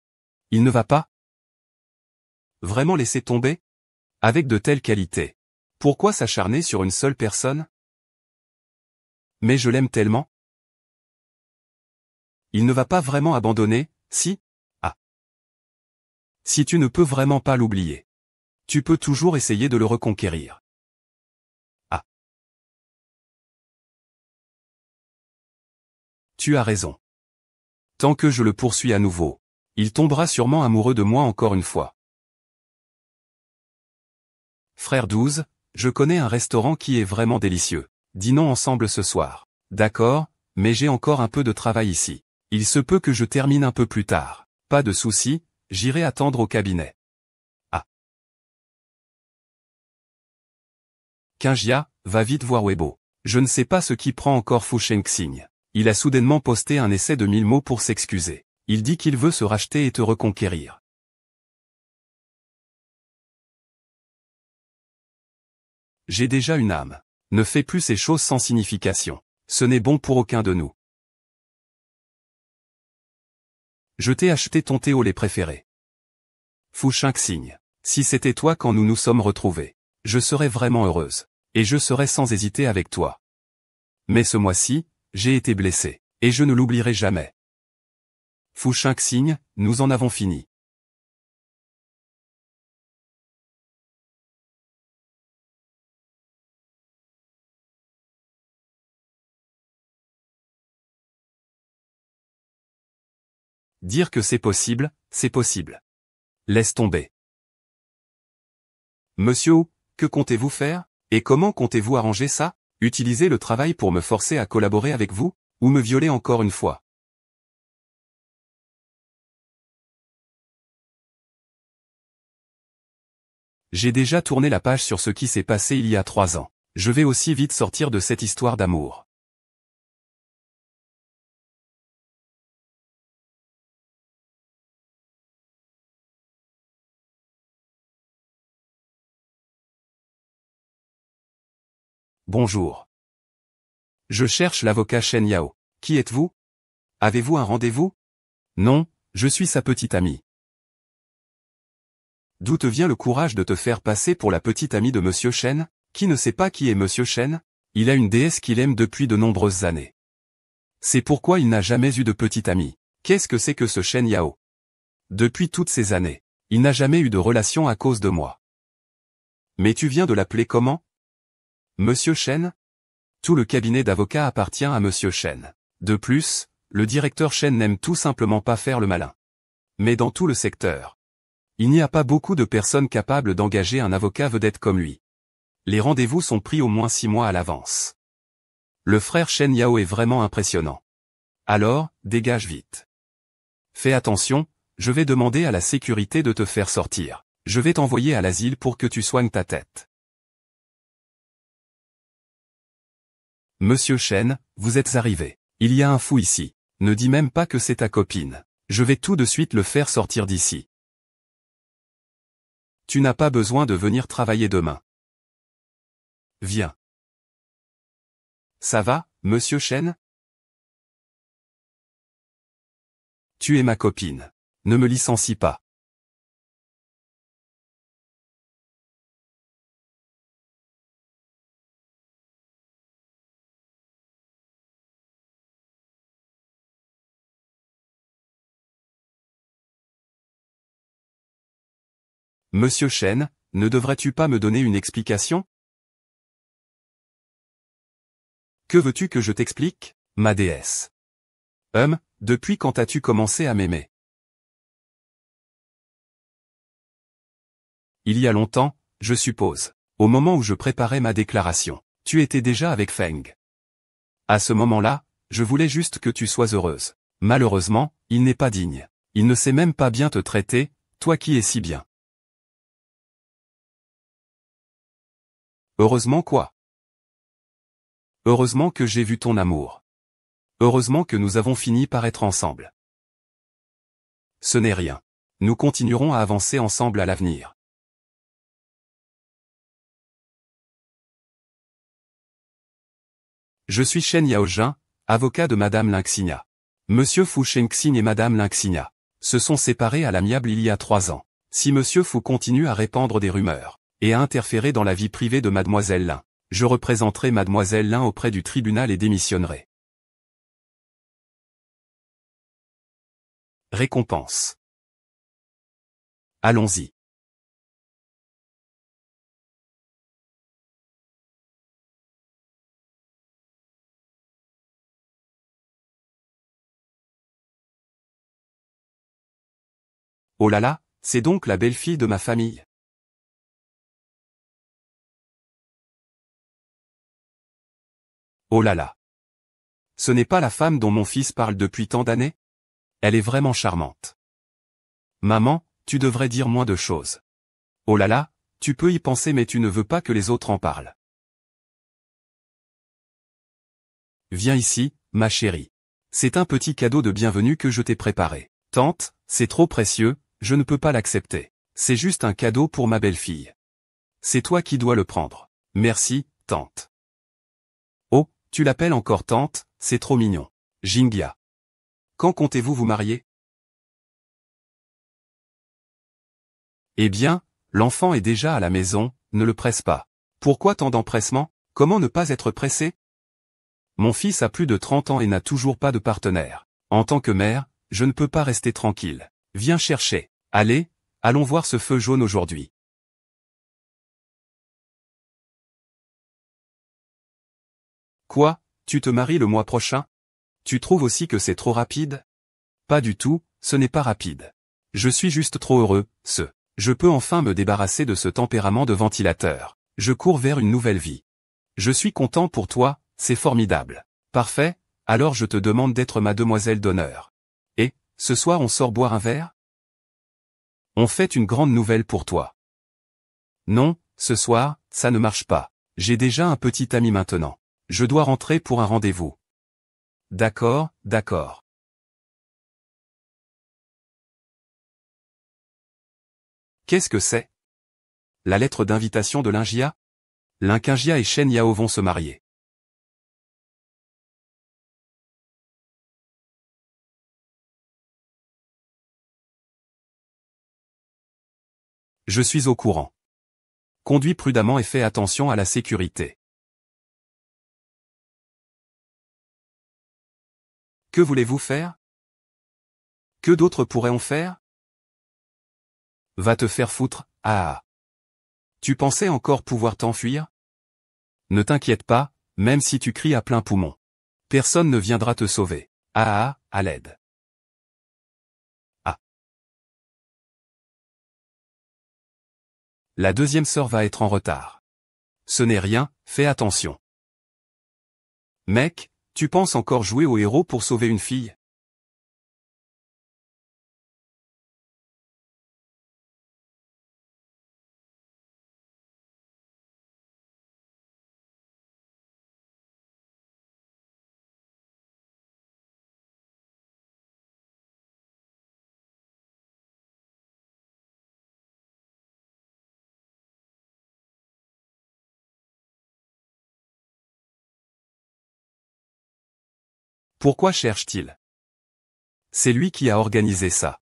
Il ne va pas? Vraiment laisser tomber? Avec de telles qualités. Pourquoi s'acharner sur une seule personne? Mais je l'aime tellement. Il ne va pas vraiment abandonner, si? Ah. Si tu ne peux vraiment pas l'oublier. Tu peux toujours essayer de le reconquérir. Ah. Tu as raison. Tant que je le poursuis à nouveau, il tombera sûrement amoureux de moi encore une fois. Frère 12, je connais un restaurant qui est vraiment délicieux. Dînons ensemble ce soir. D'accord, mais j'ai encore un peu de travail ici. Il se peut que je termine un peu plus tard. Pas de souci, j'irai attendre au cabinet. Ah. Kingia, va vite voir Weibo. Je ne sais pas ce qui prend encore Fu Shengxing. Il a soudainement posté un essai de 1000 mots pour s'excuser. Il dit qu'il veut se racheter et te reconquérir. J'ai déjà une âme. Ne fais plus ces choses sans signification. Ce n'est bon pour aucun de nous. Je t'ai acheté ton thé au lait préféré. Fu Shengxing. Si c'était toi quand nous nous sommes retrouvés, je serais vraiment heureuse. Et je serais sans hésiter avec toi. Mais ce mois-ci, j'ai été blessé. Et je ne l'oublierai jamais. Fu Xingxing, nous en avons fini. Dire que c'est possible, c'est possible. Laisse tomber. Monsieur Wu, que comptez-vous faire? Et comment comptez-vous arranger ça? Utiliser le travail pour me forcer à collaborer avec vous? Ou me violer encore une fois? J'ai déjà tourné la page sur ce qui s'est passé il y a 3 ans. Je vais aussi vite sortir de cette histoire d'amour. Bonjour. Je cherche l'avocat Shen Yao. Qui êtes-vous? Avez-vous un rendez-vous? Non, je suis sa petite amie. D'où te vient le courage de te faire passer pour la petite amie de Monsieur Shen? Qui ne sait pas qui est Monsieur Shen? Il a une déesse qu'il aime depuis de nombreuses années. C'est pourquoi il n'a jamais eu de petite amie. Qu'est-ce que c'est que ce Shen Yao? Depuis toutes ces années, il n'a jamais eu de relation à cause de moi. Mais tu viens de l'appeler comment? Monsieur Shen? Tout le cabinet d'avocats appartient à Monsieur Shen. De plus, le directeur Shen n'aime tout simplement pas faire le malin. Mais dans tout le secteur, il n'y a pas beaucoup de personnes capables d'engager un avocat vedette comme lui. Les rendez-vous sont pris au moins 6 mois à l'avance. Le frère Shen Yao est vraiment impressionnant. Alors, dégage vite. Fais attention, je vais demander à la sécurité de te faire sortir. Je vais t'envoyer à l'asile pour que tu soignes ta tête. Monsieur Shen, vous êtes arrivé. Il y a un fou ici. Ne dis même pas que c'est ta copine. Je vais tout de suite le faire sortir d'ici. Tu n'as pas besoin de venir travailler demain. Viens. Ça va, Monsieur Shen? Tu es ma copine. Ne me licencie pas. Monsieur Shen, ne devrais-tu pas me donner une explication? Que veux-tu que je t'explique, ma déesse? Depuis quand as-tu commencé à m'aimer? Il y a longtemps, je suppose. Au moment où je préparais ma déclaration, tu étais déjà avec Feng. À ce moment-là, je voulais juste que tu sois heureuse. Malheureusement, il n'est pas digne. Il ne sait même pas bien te traiter, toi qui es si bien. Heureusement quoi? Heureusement que j'ai vu ton amour. Heureusement que nous avons fini par être ensemble. Ce n'est rien. Nous continuerons à avancer ensemble à l'avenir. Je suis Shen Yaojin, avocat de Madame Linxia. Monsieur Fu Xingxing et Madame Linxia se sont séparés à l'amiable il y a 3 ans. Si Monsieur Fu continue à répandre des rumeurs et à interférer dans la vie privée de Mademoiselle Lin, je représenterai Mademoiselle Lin auprès du tribunal et démissionnerai. Récompense. Allons-y. Oh là là, c'est donc la belle-fille de ma famille. Oh là là. Ce n'est pas la femme dont mon fils parle depuis tant d'années? Elle est vraiment charmante. Maman, tu devrais dire moins de choses. Oh là là, tu peux y penser mais tu ne veux pas que les autres en parlent. Viens ici, ma chérie. C'est un petit cadeau de bienvenue que je t'ai préparé. Tante, c'est trop précieux, je ne peux pas l'accepter. C'est juste un cadeau pour ma belle-fille. C'est toi qui dois le prendre. Merci, tante. Oh, tu l'appelles encore tante, c'est trop mignon. Jingya. Quand comptez-vous vous marier? Eh bien, l'enfant est déjà à la maison, ne le presse pas. Pourquoi tant d'empressement? Comment ne pas être pressé? Mon fils a plus de 30 ans et n'a toujours pas de partenaire. En tant que mère, je ne peux pas rester tranquille. Viens chercher. Allez, allons voir ce feu jaune aujourd'hui. Quoi, tu te maries le mois prochain? Tu trouves aussi que c'est trop rapide? Pas du tout, ce n'est pas rapide. Je suis juste trop heureux, je peux enfin me débarrasser de ce tempérament de ventilateur. Je cours vers une nouvelle vie. Je suis content pour toi, c'est formidable. Parfait, alors je te demande d'être ma demoiselle d'honneur. Et, ce soir on sort boire un verre? On fait une grande nouvelle pour toi. Non, ce soir, ça ne marche pas. J'ai déjà un petit ami maintenant. Je dois rentrer pour un rendez-vous. D'accord, d'accord. Qu'est-ce que c'est? La lettre d'invitation de Lingia? Linkingia et Shen Yao vont se marier. Je suis au courant. Conduis prudemment et fais attention à la sécurité. Que voulez-vous faire? Que d'autres pourraient-on faire? Va te faire foutre, ah. Tu pensais encore pouvoir t'enfuir? Ne t'inquiète pas, même si tu cries à plein poumon. Personne ne viendra te sauver. Ah, à l'aide. Ah. La deuxième sœur va être en retard. Ce n'est rien, fais attention. Mec, tu penses encore jouer au héros pour sauver une fille? Pourquoi cherche-t-il? C'est lui qui a organisé ça.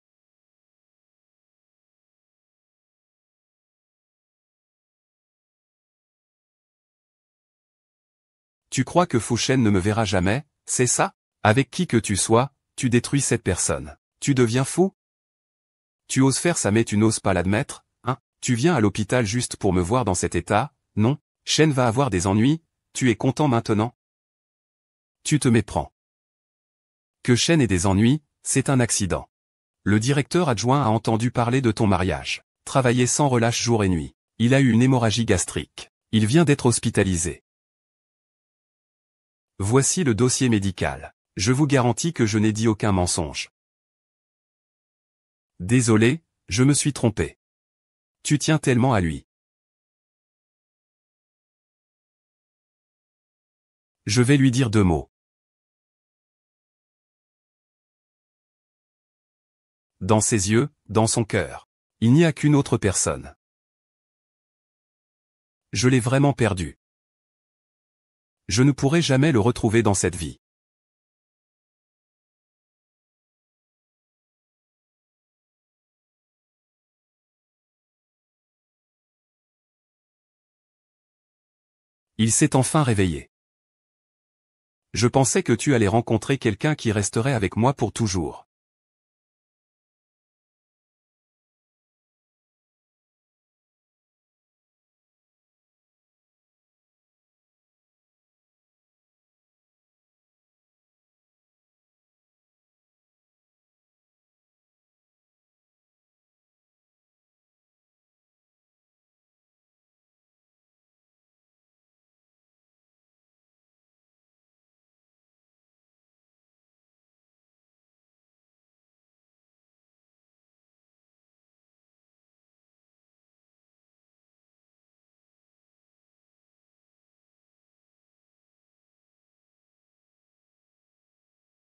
Tu crois que Fouchen ne me verra jamais, c'est ça? Avec qui que tu sois, tu détruis cette personne. Tu deviens fou? Tu oses faire ça mais tu n'oses pas l'admettre, hein? Tu viens à l'hôpital juste pour me voir dans cet état, non? Shen va avoir des ennuis, tu es content maintenant? Tu te méprends. Que Shen ait des ennuis, c'est un accident. Le directeur adjoint a entendu parler de ton mariage. Travaillait sans relâche jour et nuit. Il a eu une hémorragie gastrique. Il vient d'être hospitalisé. Voici le dossier médical. Je vous garantis que je n'ai dit aucun mensonge. Désolé, je me suis trompé. Tu tiens tellement à lui. Je vais lui dire 2 mots. Dans ses yeux, dans son cœur. Il n'y a qu'une autre personne. Je l'ai vraiment perdu. Je ne pourrai jamais le retrouver dans cette vie. Il s'est enfin réveillé. Je pensais que tu allais rencontrer quelqu'un qui resterait avec moi pour toujours.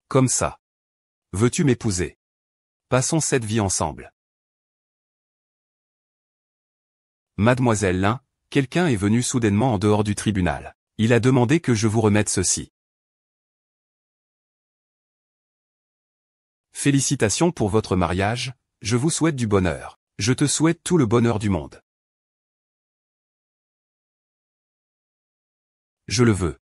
Comme ça. Veux-tu m'épouser? Passons cette vie ensemble. Mademoiselle Lin, quelqu'un est venu soudainement en dehors du tribunal. Il a demandé que je vous remette ceci. Félicitations pour votre mariage, je vous souhaite du bonheur. Je te souhaite tout le bonheur du monde. Je le veux.